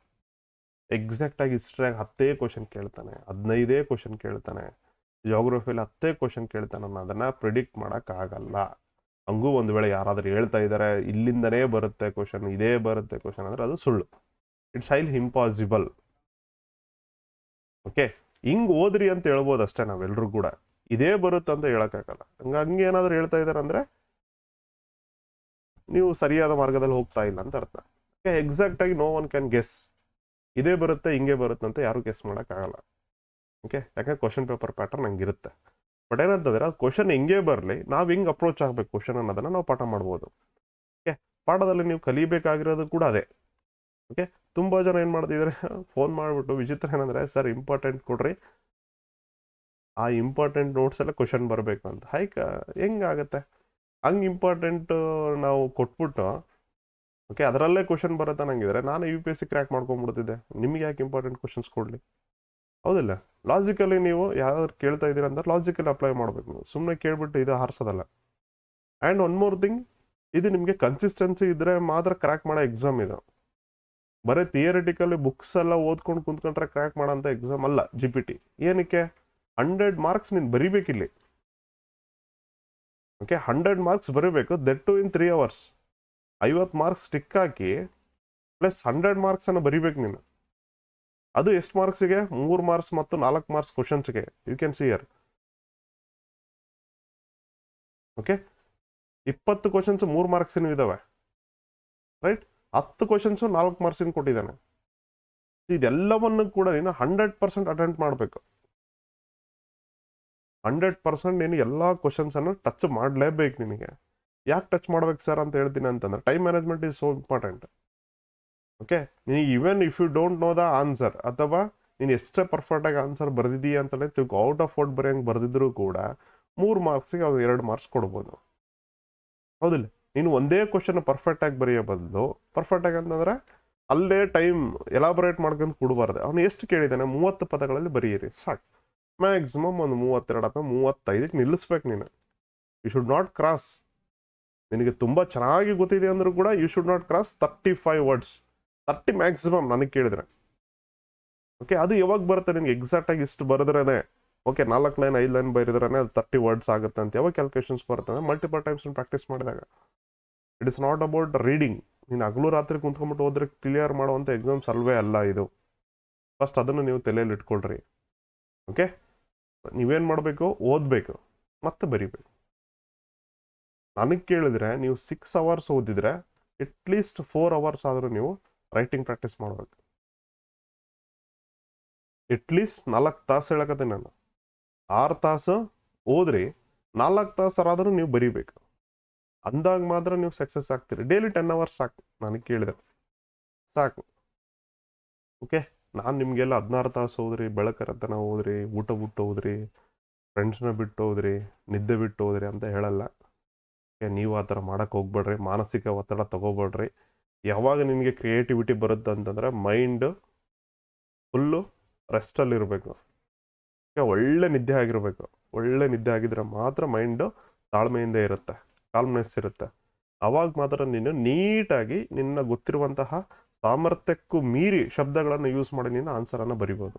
ಎಕ್ಸಾಕ್ಟಾಗಿ ಹಿಸ್ಟ್ರಿಯಾಗಿ 10 ಕ್ವಶನ್ ಕೇಳ್ತಾನೆ, 15 ಕ್ವಶನ್ ಕೇಳ್ತಾನೆ, ಜಿಯೋಗ್ರಫಿಯಲ್ಲಿ 10 ಕ್ವಶನ್ ಕೇಳ್ತಾನೆ, ಅನ್ನೋದನ್ನು ಪ್ರಿಡಿಕ್ಟ್ ಮಾಡೋಕ್ಕಾಗಲ್ಲ. ಹಂಗೂ ಒಂದು ವೇಳೆ ಯಾರಾದರೂ ಹೇಳ್ತಾ ಇದ್ದಾರೆ ಇಲ್ಲಿಂದನೇ ಬರುತ್ತೆ ಕ್ವಶನ್, ಇದೇ ಬರುತ್ತೆ ಕ್ವಶನ್ ಅಂದರೆ ಅದು ಸುಳ್ಳು. It's highly impossible. ಓಕೆ, ಹಿಂಗೆ ಓದ್ರಿ ಅಂತ ಹೇಳ್ಬೋದು ಅಷ್ಟೇ ನಾವೆಲ್ಲರೂ ಕೂಡ, ಇದೇ ಬರುತ್ತೆ ಅಂತ ಹೇಳೋಕ್ಕಾಗಲ್ಲ. ಹಂಗೆ ಏನಾದರೂ ಹೇಳ್ತಾ ಇದ್ದಾರೆ ಅಂದರೆ ನೀವು ಸರಿಯಾದ ಮಾರ್ಗದಲ್ಲಿ ಹೋಗ್ತಾ ಇಲ್ಲ ಅಂತ ಅರ್ಥ. ಓಕೆ, ಎಕ್ಸಾಕ್ಟಾಗಿ ನೋ ಒನ್ ಕ್ಯಾನ್ ಗೆಸ್, ಇದೇ ಬರುತ್ತೆ ಹಿಂಗೆ ಬರುತ್ತೆ ಅಂತ ಯಾರು ಗೆಸ್ ಮಾಡೋಕ್ಕಾಗಲ್ಲ. ಓಕೆ, ಯಾಕಂದ್ರೆ ಕ್ವಶನ್ ಪೇಪರ್ ಪ್ಯಾಟರ್ನ್ ಹಂಗಿರುತ್ತೆ. ಬಟ್ ಏನಂತಂದರೆ ಅದು ಕ್ವಶನ್ ಹೆಂಗೆ ಬರಲಿ, ನಾವು ಹೆಂಗೆ ಅಪ್ರೋಚ್ ಆಗಬೇಕು ಕ್ವಶನ್ ಅನ್ನೋದನ್ನು ನಾವು ಪಾಠ ಮಾಡ್ಬೋದು. ಓಕೆ, ಪಾಠದಲ್ಲಿ ನೀವು ಕಲಿಬೇಕಾಗಿರೋದು ಕೂಡ ಅದೇ. ಓಕೆ, ತುಂಬ ಜನ ಏನು ಮಾಡ್ತಿದ್ದಾರೆ, ಫೋನ್ ಮಾಡಿಬಿಟ್ಟು ವಿಚಿತ್ರ ಏನಂದರೆ, ಸರ್ ಇಂಪಾರ್ಟೆಂಟ್ ಕೊಡ್ರಿ, ಆ ಇಂಪಾರ್ಟೆಂಟ್ ನೋಟ್ಸ್ ಎಲ್ಲ ಕ್ವಶನ್ ಬರಬೇಕು ಅಂತ. ಹೆಂಗಾಗತ್ತೆ? ಹಂಗೆ ಇಂಪಾರ್ಟೆಂಟ್ ನಾವು ಕೊಟ್ಬಿಟ್ಟು ಓಕೆ ಅದರಲ್ಲೇ ಕ್ವಶನ್ ಬರುತ್ತೆ ನಂಗಿದ್ರೆ ನಾನು UPSC ಕ್ರ್ಯಾಕ್ ಮಾಡ್ಕೊಂಡ್ಬಿಡ್ತಿದ್ದೆ. ನಿಮ್ಗೆ ಯಾಕೆ ಇಂಪಾರ್ಟೆಂಟ್ ಕ್ವಶನ್ಸ್ ಕೊಡಲಿ? ಹೌದಿಲ್ಲ? ಲಾಜಿಕಲಿ ನೀವು ಯಾವ್ದಾದ್ರು ಕೇಳ್ತಾ ಇದ್ದೀರಾ ಅಂದ್ರೆ ಲಾಜಿಕಲಿ ಅಪ್ಲೈ ಮಾಡಬೇಕು. ನೀವು ಸುಮ್ಮನೆ ಕೇಳ್ಬಿಟ್ಟು ಇದು ಹಾರಿಸೋದಲ್ಲ. ಆ್ಯಂಡ್ ಒನ್ ಮೋರ್ ಥಿಂಗ್, ಇದು ನಿಮಗೆ ಕನ್ಸಿಸ್ಟೆನ್ಸಿ ಇದ್ದರೆ ಮಾತ್ರ ಕ್ರ್ಯಾಕ್ ಮಾಡೋ ಎಕ್ಸಾಮ್ ಇದು. ಬರೀ ಥಿಯರಿಟಿಕಲಿ ಬುಕ್ಸ್ ಎಲ್ಲ ಓದ್ಕೊಂಡು ಕುಂತ್ಕೊಂಡ್ರೆ ಕ್ರ್ಯಾಕ್ ಮಾಡೋಂಥ ಎಕ್ಸಾಮ್ ಅಲ್ಲ GPT. ಏನಕ್ಕೆ? 100 ಮಾರ್ಕ್ಸ್ ನೀನು ಬರೀಬೇಕಿಲ್ಲಿ. ಓಕೆ, 100 ಮಾರ್ಕ್ಸ್ ಬರೀಬೇಕು, that too in 3 hours. 50 marks stick ಹಾಕಿ ಪ್ಲಸ್ 100 ಮಾರ್ಕ್ಸನ್ನು ಬರೀಬೇಕು ನೀನು. ಅದು ಎಷ್ಟು ಮಾರ್ಕ್ಸಿಗೆ? 3 ಮಾರ್ಕ್ಸ್ ಮತ್ತು 4 ಮಾರ್ಕ್ಸ್ ಕ್ವಶನ್ಸ್ಗೆ. You can see here. Okay, 20 questions 3 ಮಾರ್ಕ್ಸಿನೂ ಇದ್ದಾವೆ, ರೈಟ್? 10 ಕ್ವಶನ್ಸು 4 ಮಾರ್ಕ್ಸಿನ ಕೊಟ್ಟಿದ್ದಾನೆ. ಇದೆಲ್ಲವನ್ನು ಕೂಡ ನೀನು 100% ಅಟೆಂಡ್ ಮಾಡಬೇಕು. 100% ನೀನು ಎಲ್ಲ ಕ್ವಶನ್ಸನ್ನು ಟಚ್ ಮಾಡಲೇಬೇಕು. ನಿನಗೆ ಯಾಕೆ ಟಚ್ ಮಾಡ್ಬೇಕು ಸರ್ ಅಂತ ಹೇಳ್ತೀನಿ ಅಂತಂದ್ರೆ, time management is so important. Okay, ನೀನು even if you don't know the answer, ಅಥವಾ ನೀನು ಎಷ್ಟೇ ಪರ್ಫೆಕ್ಟಾಗಿ ಆನ್ಸರ್ ಬರೆದಿದ್ದೀಯ ಅಂತಲೇ ತಿಳ್ಕೊ, ಔಟ್ ಆಫ್ ಔಟ್ ಬರೆಯಂಗೆ ಬರೆದಿದ್ರು ಕೂಡ 3 ಮಾರ್ಕ್ಸಿಗೆ ಅವ್ರು 2 ಮಾರ್ಕ್ಸ್ ಕೊಡ್ಬೋದು. ಹೌದಿಲ್ಲ? ನೀನು ಒಂದೇ ಕ್ವಶನ್ ಪರ್ಫೆಕ್ಟಾಗಿ ಬರೆಯೋ ಬದಲು, ಪರ್ಫೆಕ್ಟಾಗಿ ಅಂತಂದರೆ ಅಲ್ಲೇ ಟೈಮ್ ಎಲಾಬರೇಟ್ ಮಾಡ್ಕೊಂಡು ಕೊಡಬಾರ್ದು. ಅವನು ಎಷ್ಟು ಕೇಳಿದ್ದಾನೆ? 30 ಪದಗಳಲ್ಲಿ ಬರೀರಿ ಸಾಕು. ಮ್ಯಾಕ್ಸಿಮಮ್ ಒಂದು 32 ಅಥವಾ 35ಕ್ಕೆ ನಿಲ್ಲಿಸ್ಬೇಕು ನೀನು. You should not cross. ನಿನಗೆ ತುಂಬ ಚೆನ್ನಾಗಿ ಗೊತ್ತಿದೆ ಅಂದರೂ ಕೂಡ you should not cross 35 words, 30 maximum ನನಗೆ ಕೇಳಿದ್ರೆ. ಓಕೆ, ಅದು ಯಾವಾಗ ಬರುತ್ತೆ ನಿಮ್ಗೆ ಎಕ್ಸಾಕ್ಟಾಗಿ ಇಷ್ಟು ಬರೆದ್ರೇ, ಓಕೆ 4 ಲೈನ್ 5 ಲೈನ್ ಬರೆದ್ರೇ ಅದು 30 ವರ್ಡ್ಸ್ ಆಗುತ್ತೆ ಅಂತ ಯಾವಾಗ ಕ್ಯಾಲ್ಕುಲೇಷನ್ಸ್ ಬರುತ್ತೆ ಅಂದರೆ ಮಲ್ಟಿಪಲ್ ಟೈಮ್ಸ್ ಪ್ರಾಕ್ಟೀಸ್ ಮಾಡಿದಾಗ. It is not about reading. ನೀನು ಹಗಲು ರಾತ್ರಿ ಕುಂತ್ಕೊಂಡ್ಬಿಟ್ಟು ಹೋದ್ರೆ ಕ್ಲಿಯರ್ ಮಾಡುವಂಥ ಎಕ್ಸಾಮ್ಸ್ ಅಲ್ವೇ ಅಲ್ಲ ಇದು. ಫಸ್ಟ್ ಅದನ್ನು ನೀವು ತಲೆಯಲ್ಲಿ ಇಟ್ಕೊಳ್ರಿ. ಓಕೆ, ನೀವೇನು ಮಾಡಬೇಕು, ಓದಬೇಕು ಮತ್ತೆ ಬರಿಬೇಕು. ನನಗೆ ಕೇಳಿದ್ರೆ ನೀವು 6 ಅವರ್ಸ್ ಓದಿದ್ರೆ ಅಟ್ಲೀಸ್ಟ್ 4 ಅವರ್ಸ್ ಆದರೂ ನೀವು ರೈಟಿಂಗ್ ಪ್ರಾಕ್ಟೀಸ್ ಮಾಡಬೇಕು. ಅಟ್ಲೀಸ್ಟ್ 4 ತಾಸು ಹೇಳಕತ್ತೀನಿ ನಾನು. 6 ತಾಸು ಓದ್ರಿ, 4 ತಾಸರಾದರೂ ನೀವು ಬರಿಬೇಕು. ಅಂದಾಗ ಮಾತ್ರ ನೀವು ಸಕ್ಸಸ್ ಆಗ್ತೀರಿ. ಡೈಲಿ 10 ಅವರ್ಸ್ ಸಾಕು ನನಗೆ ಕೇಳಿದ್ರೆ, ಸಾಕು. ಓಕೆ, ನಾನು ನಿಮಗೆಲ್ಲ 16 ತಾಸು ಓದ್ರಿ, ಬೆಳಕರತನ ಓದ್ರಿ, ಊಟ ಬಿಟ್ಟು ಓದ್ರಿ, ಫ್ರೆಂಡ್ಸ್ನ ಬಿಟ್ಟು ಹೋದ್ರಿ, ನಿದ್ದೆ ಬಿಟ್ಟು ಹೋದ್ರಿ ಅಂತ ಹೇಳಲ್ಲ. ನೀವು ಆ ಥರ ಮಾಡೋಕ್ಕೆ ಹೋಗ್ಬೇಡ್ರಿ, ಮಾನಸಿಕ ಒತ್ತಡ ತಗೋಬೇಡ್ರಿ. ಯಾವಾಗ ನಿಮಗೆ ಕ್ರಿಯೇಟಿವಿಟಿ ಬರುತ್ತೆ ಅಂತಂದರೆ ಮೈಂಡು ಫುಲ್ಲು ರೆಸ್ಟಲ್ಲಿರಬೇಕು. ಒಳ್ಳೆ ನಿದ್ದೆ ಆಗಿರಬೇಕು. ಒಳ್ಳೆ ನಿದ್ದೆ ಆಗಿದ್ರೆ ಮಾತ್ರ ಮೈಂಡು ತಾಳ್ಮೆಯಿಂದ ಇರುತ್ತೆ, ಕಾಲ್ಮ್ನೆಸ್ ಇರುತ್ತೆ. ಆವಾಗ ಮಾತ್ರ ನೀನು ನೀಟಾಗಿ ನಿನ್ನ ಗೊತ್ತಿರುವಂತಹ ಸಾಮರ್ಥ್ಯಕ್ಕೂ ಮೀರಿ ಶಬ್ದಗಳನ್ನು ಯೂಸ್ ಮಾಡಿ ನೀನು ಆನ್ಸರನ್ನು ಬರಿಬೋದು.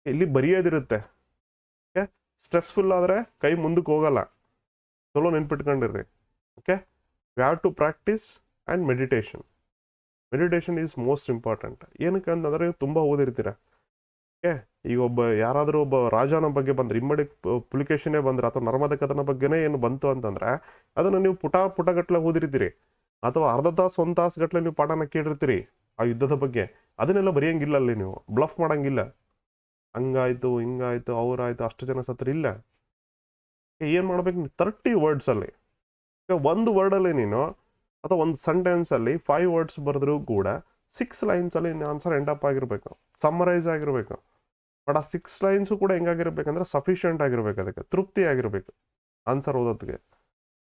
ಇಲ್ಲಿ ಬರೆಯೋದಿರುತ್ತೆ. ಓಕೆ, ಸ್ಟ್ರೆಸ್ಫುಲ್ ಆದರೆ ಕೈ ಮುಂದಕ್ಕೆ ಹೋಗಲ್ಲ. ಚಲೋ ನೆನ್ಪಿಟ್ಕೊಂಡಿರ್ರಿ. Okay, we have to practice and meditation. Meditation is most important. ಏನಕ್ಕೆ ಅಂತಂದರೆ ನೀವು ತುಂಬ ಓದಿರ್ತೀರ. ಓಕೆ, ಈಗ ಯಾರಾದರೂ ಒಬ್ಬ ರಾಜನ ಬಗ್ಗೆ ಬಂದರೆ, ಇಮ್ಮಡಿ ಪುಲಿಕೇಶನೇ ಬಂದರೆ, ಅಥವಾ ನರ್ಮದ ಕಥನ ಬಗ್ಗೆನೇ ಏನು ಬಂತು ಅಂತಂದರೆ ಅದನ್ನು ನೀವು ಪುಟಗಟ್ಟಲೆ ಓದಿರ್ತೀರಿ, ಅಥವಾ ಅರ್ಧ ತಾಸು 1 ತಾಸು ಗಟ್ಟಲೆ ನೀವು ಪಾಠನ ಕೇಳಿರ್ತೀರಿ ಆ ಯುದ್ಧದ ಬಗ್ಗೆ. ಅದನ್ನೆಲ್ಲ ಬರೆಯಂಗಿಲ್ಲ ಅಲ್ಲಿ, ನೀವು ಬ್ಲಫ್ ಮಾಡೋಂಗಿಲ್ಲ. ಹಂಗಾಯ್ತು ಹಿಂಗಾಯ್ತು ಅವರಾಯ್ತು ಅಷ್ಟು ಜನ ಸತ್ರು ಇಲ್ಲ. ಏನು ಮಾಡ್ಬೇಕು, 30 ವರ್ಡ್ಸಲ್ಲಿ, ಒಂದು ವರ್ಡಲ್ಲಿ ನೀನು ಅಥವಾ ಒಂದು ಸೆಂಟೆನ್ಸಲ್ಲಿ 5 ವರ್ಡ್ಸ್ ಬರೆದ್ರೂ ಕೂಡ 6 ಲೈನ್ಸಲ್ಲಿ ಆನ್ಸರ್ ಎಂಡಪ್ ಆಗಿರಬೇಕು, ಸಮ್ಮರೈಸ್ ಆಗಿರಬೇಕು. ಬಟ್ ಆ 6 ಲೈನ್ಸು ಕೂಡ ಹೆಂಗಾಗಿರ್ಬೇಕಂದ್ರೆ ಸಫಿಷಿಯೆಂಟ್ ಆಗಿರ್ಬೇಕು, ಅದಕ್ಕೆ ತೃಪ್ತಿ ಆಗಿರಬೇಕು ಆನ್ಸರ್ ಓದೋದಕ್ಕೆ.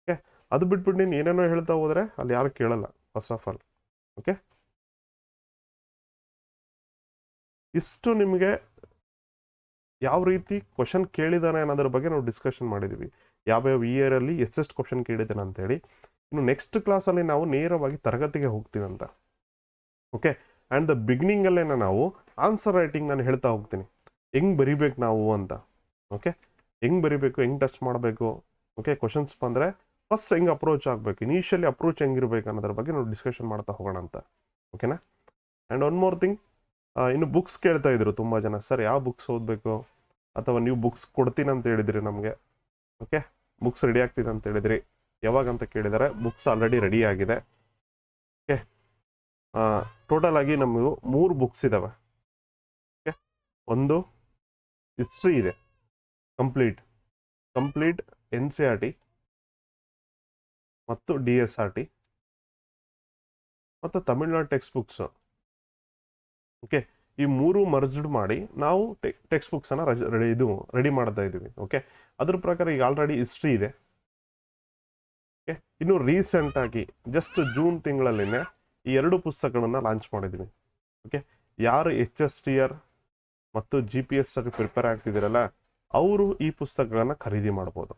ಓಕೆ, ಅದು ಬಿಟ್ಬಿಟ್ಟು ನೀನು ಏನೇನೋ ಹೇಳ್ತಾ ಹೋದರೆ ಅಲ್ಲಿ ಯಾರು ಕೇಳಲ್ಲ ಫಸ್ಟ್ ಆಫ್ ಆಲ್. ಓಕೆ, ಇಷ್ಟು ನಿಮಗೆ ಯಾವ ರೀತಿ ಕ್ವಶನ್ ಕೇಳಿದಾನೆ ಅನ್ನೋದ್ರ ಬಗ್ಗೆ ನಾವು ಡಿಸ್ಕಷನ್ ಮಾಡಿದ್ದೀವಿ. ಯಾವ್ಯಾವ ಇಯರಲ್ಲಿ ಎಷ್ಟೆಷ್ಟು ಕ್ವಶನ್ ಕೇಳಿದ್ದಾನೆ ಅಂತೇಳಿ. ಇನ್ನು ನೆಕ್ಸ್ಟ್ ಕ್ಲಾಸಲ್ಲಿ ನಾವು ನೇರವಾಗಿ ತರಗತಿಗೆ ಹೋಗ್ತೀವಂತ. ಓಕೆ, ಆ್ಯಂಡ್ ದ ಬಿಗಿನಿಂಗಲ್ಲೇ ನಾವು ಆನ್ಸರ್ ರೈಟಿಂಗ್ ನಾನು ಹೇಳ್ತಾ ಹೋಗ್ತೀನಿ, ಹೆಂಗೆ ಬರಿಬೇಕು ನಾವು ಅಂತ. ಓಕೆ, ಹೆಂಗೆ ಬರಿಬೇಕು, ಹೆಂಗೆ ಟಚ್ ಮಾಡಬೇಕು. ಓಕೆ, ಕ್ವಶನ್ಸ್ ಬಂದರೆ ಫಸ್ಟ್ ಹೆಂಗೆ ಅಪ್ರೋಚ್ ಆಗಬೇಕು, ಇನಿಷಿಯಲಿ ಅಪ್ರೋಚ್ ಹೆಂಗಿರ್ಬೇಕು ಅನ್ನೋದ್ರ ಬಗ್ಗೆ ನಾವು ಡಿಸ್ಕಷನ್ ಮಾಡ್ತಾ ಹೋಗೋಣ ಅಂತ. ಓಕೆನಾ? ಆ್ಯಂಡ್ ಒನ್ ಮೋರ್ ಥಿಂಗ್, ಇನ್ನು ಬುಕ್ಸ್ ಕೇಳ್ತಾ ಇದ್ರು ತುಂಬ ಜನ, ಸರ್ ಯಾವ ಬುಕ್ಸ್ ಓದಬೇಕು, ಅಥವಾ ನೀವು ಬುಕ್ಸ್ ಕೊಡ್ತೀನಿ ಅಂತ ಹೇಳಿದ್ರಿ ನಮಗೆ. ಓಕೆ, ಬುಕ್ಸ್ ರೆಡಿ ಆಗ್ತಿದೆ ಅಂತ ಹೇಳಿದ್ರಿ, ಯಾವಾಗ ಅಂತ ಕೇಳಿದರೆ ಬುಕ್ಸ್ ಆಲ್ರೆಡಿ ರೆಡಿ ಆಗಿದೆ. ಓಕೆ, ಟೋಟಲ್ ಆಗಿ ನಮಗೂ 3 ಬುಕ್ಸ್ ಇದ್ದಾವೆ. ಓಕೆ, ಒಂದು ಹಿಸ್ಟ್ರಿ ಇದೆ ಕಂಪ್ಲೀಟ್ NCERT ಮತ್ತು DSRT ಮತ್ತು ತಮಿಳ್ನಾಡು ಟೆಕ್ಸ್ಟ್ ಬುಕ್ಸು. ಓಕೆ, ಈ 3 ಮರ್ಜ್ಡ್ ಮಾಡಿ ನಾವು ಟೆಕ್ಸ್ಟ್ ಬುಕ್ಸನ್ನು ರೆಡಿ ಮಾಡ್ತಾ ಇದ್ದೀವಿ. ಓಕೆ, ಅದ್ರ ಪ್ರಕಾರ ಈಗ ಆಲ್ರೆಡಿ ಹಿಸ್ಟ್ರಿ ಇದೆ. ಓಕೆ, ಇನ್ನು ರೀಸೆಂಟಾಗಿ ಜಸ್ಟ್ ಜೂನ್ ತಿಂಗಳಲ್ಲಿನೇ ಈ 2 ಪುಸ್ತಕಗಳನ್ನು ಲಾಂಚ್ ಮಾಡಿದ್ದೀವಿ. ಓಕೆ, ಯಾರು HSTR ಮತ್ತು GPS ಪ್ರಿಪೇರ್ ಆಗ್ತಿದ್ದೀರಲ್ಲ ಅವರು ಈ ಪುಸ್ತಕಗಳನ್ನು ಖರೀದಿ ಮಾಡ್ಬೋದು.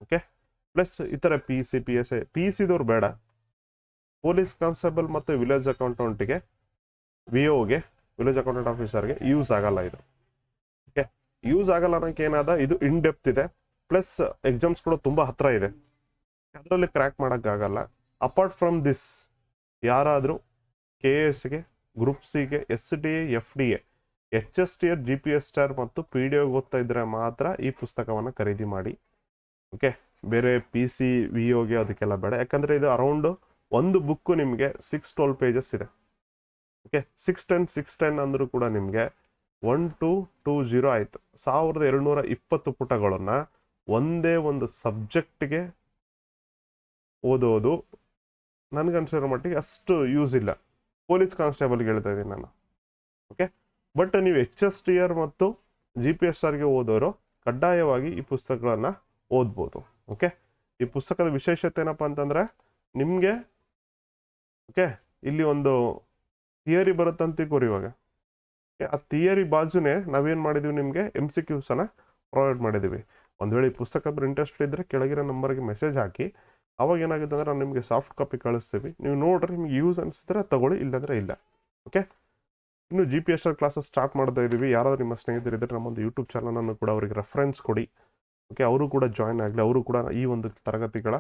ಓಕೆ, ಪ್ಲಸ್ ಇತರ PCದವ್ರು ಬೇಡ, ಪೊಲೀಸ್ ಕಾನ್ಸ್ಟೇಬಲ್ ಮತ್ತು ವಿಲೇಜ್ ಅಕೌಂಟೆಂಟ್ಗೆ VOಗೆ ವಿಲೇಜ್ ಅಕೌಂಟೆಂಟ್ ಆಫೀಸರ್ಗೆ ಯೂಸ್ ಆಗಲ್ಲ ಇದು. ಓಕೆ, ಯೂಸ್ ಆಗಲ್ಲ ಅನ್ನೋಕ್ಕೆ ಏನಾದ, ಇದು ಇನ್ ಡೆಪ್ತ್ ಇದೆ, ಪ್ಲಸ್ ಎಕ್ಸಾಮ್ಸ್ ಕೂಡ ತುಂಬ ಹತ್ರ ಇದೆ, ಅದರಲ್ಲಿ ಕ್ರ್ಯಾಕ್ ಮಾಡೋಕ್ಕಾಗಲ್ಲ. ಅಪಾರ್ಟ್ ಫ್ರಮ್ ದಿಸ್, ಯಾರಾದರೂ KSಗೆ, group Cಗೆ, SDA, FDA, HSTR, GPSTR ಮತ್ತು PDO ಓದ್ತಾ ಇದ್ರೆ ಮಾತ್ರ ಈ ಪುಸ್ತಕವನ್ನು ಖರೀದಿ ಮಾಡಿ. ಓಕೆ, ಬೇರೆ PC VOಗೆ ಅದಕ್ಕೆಲ್ಲ ಬೇಡ. ಯಾಕಂದರೆ ಇದು ಅರೌಂಡ್ ಒಂದು ಬುಕ್ಕು ನಿಮಗೆ 612 ಪೇಜಸ್ ಇದೆ. ಓಕೆ, 610 ಅಂದರೂ ಕೂಡ ನಿಮಗೆ 1220 ಆಯಿತು. 1220 ಪುಟಗಳನ್ನು ಒಂದೇ ಒಂದು ಸಬ್ಜೆಕ್ಟ್ಗೆ ಓದೋದು ನನಗನ್ಸಿರೋ ಮಟ್ಟಿಗೆ ಅಷ್ಟು ಯೂಸ್ ಇಲ್ಲ. ಪೊಲೀಸ್ ಕಾನ್ಸ್ಟೇಬಲ್ಗೆ ಹೇಳ್ತಾ ಇದ್ದೀನಿ ನಾನು. ಓಕೆ, ಬಟ್ ನೀವು HSTR ಮತ್ತು GPSRಗೆ ಓದೋರು ಕಡ್ಡಾಯವಾಗಿ ಈ ಪುಸ್ತಕಗಳನ್ನು ಓದ್ಬೋದು. ಓಕೆ, ಈ ಪುಸ್ತಕದ ವಿಶೇಷತೆ ಏನಪ್ಪ ಅಂತಂದರೆ ನಿಮಗೆ, ಓಕೆ, ಇಲ್ಲಿ ಒಂದು ಥಿಯರಿ ಬರುತ್ತಂತ ತಿಳ್ಕೊರಿ ಇವಾಗ. ಓಕೆ, ಆ ಥಿಯರಿ ಬಾಜುನೇ ನಾವೇನು ಮಾಡಿದ್ದೀವಿ, ನಿಮಗೆ MCQಸನ್ನು ಪ್ರೊವೈಡ್ ಮಾಡಿದ್ದೀವಿ. ಒಂದು ವೇಳೆ ಈ ಪುಸ್ತಕದ ಇಂಟ್ರೆಸ್ಟ್ ಇದ್ದರೆ ಕೆಳಗಿರೋ ನಂಬರ್ಗೆ ಮೆಸೇಜ್ ಹಾಕಿ, ಅವಾಗ ಏನಾಗುತ್ತೆ ಅಂದರೆ ನಾನು ನಿಮಗೆ ಸಾಫ್ಟ್ ಕಾಪಿ ಕಳಿಸ್ತೀವಿ, ನೀವು ನೋಡ್ರಿ, ನಿಮ್ಗೆ ಯೂಸ್ ಅನಿಸಿದ್ರೆ ತಗೊಳ್ಳಿ, ಇಲ್ಲಾಂದರೆ ಇಲ್ಲ. ಓಕೆ, ಇನ್ನು GPSR ಕ್ಲಾಸಸ್ ಸ್ಟಾರ್ಟ್ ಮಾಡ್ತಾ ಇದ್ದೀವಿ. ಯಾರಾದರೂ ನಿಮ್ಮ ಸ್ನೇಹಿತರಿದ್ದರೆ ನಮ್ಮೊಂದು ಯೂಟ್ಯೂಬ್ ಚಾನಲನ್ನು ಕೂಡ ಅವರಿಗೆ ರೆಫರೆನ್ಸ್ ಕೊಡಿ. ಓಕೆ, ಅವರು ಕೂಡ ಜಾಯ್ನ್ ಆಗಲಿ, ಅವರು ಕೂಡ ಈ ಒಂದು ತರಗತಿಗಳ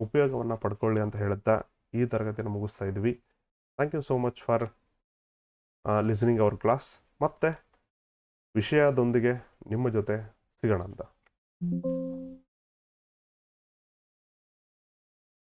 ಉಪಯೋಗವನ್ನು ಪಡ್ಕೊಳ್ಳಿ ಅಂತ ಹೇಳುತ್ತಾ ಈ ತರಗತಿಯನ್ನು ಮುಗಿಸ್ತಾ ಇದ್ವಿ. Thank you so much for listening our class. ಮತ್ತೆ ವಿಷಯದೊಂದಿಗೆ ನಿಮ್ಮ ಜೊತೆ ಸಿಗೋಣ ಅಂತ.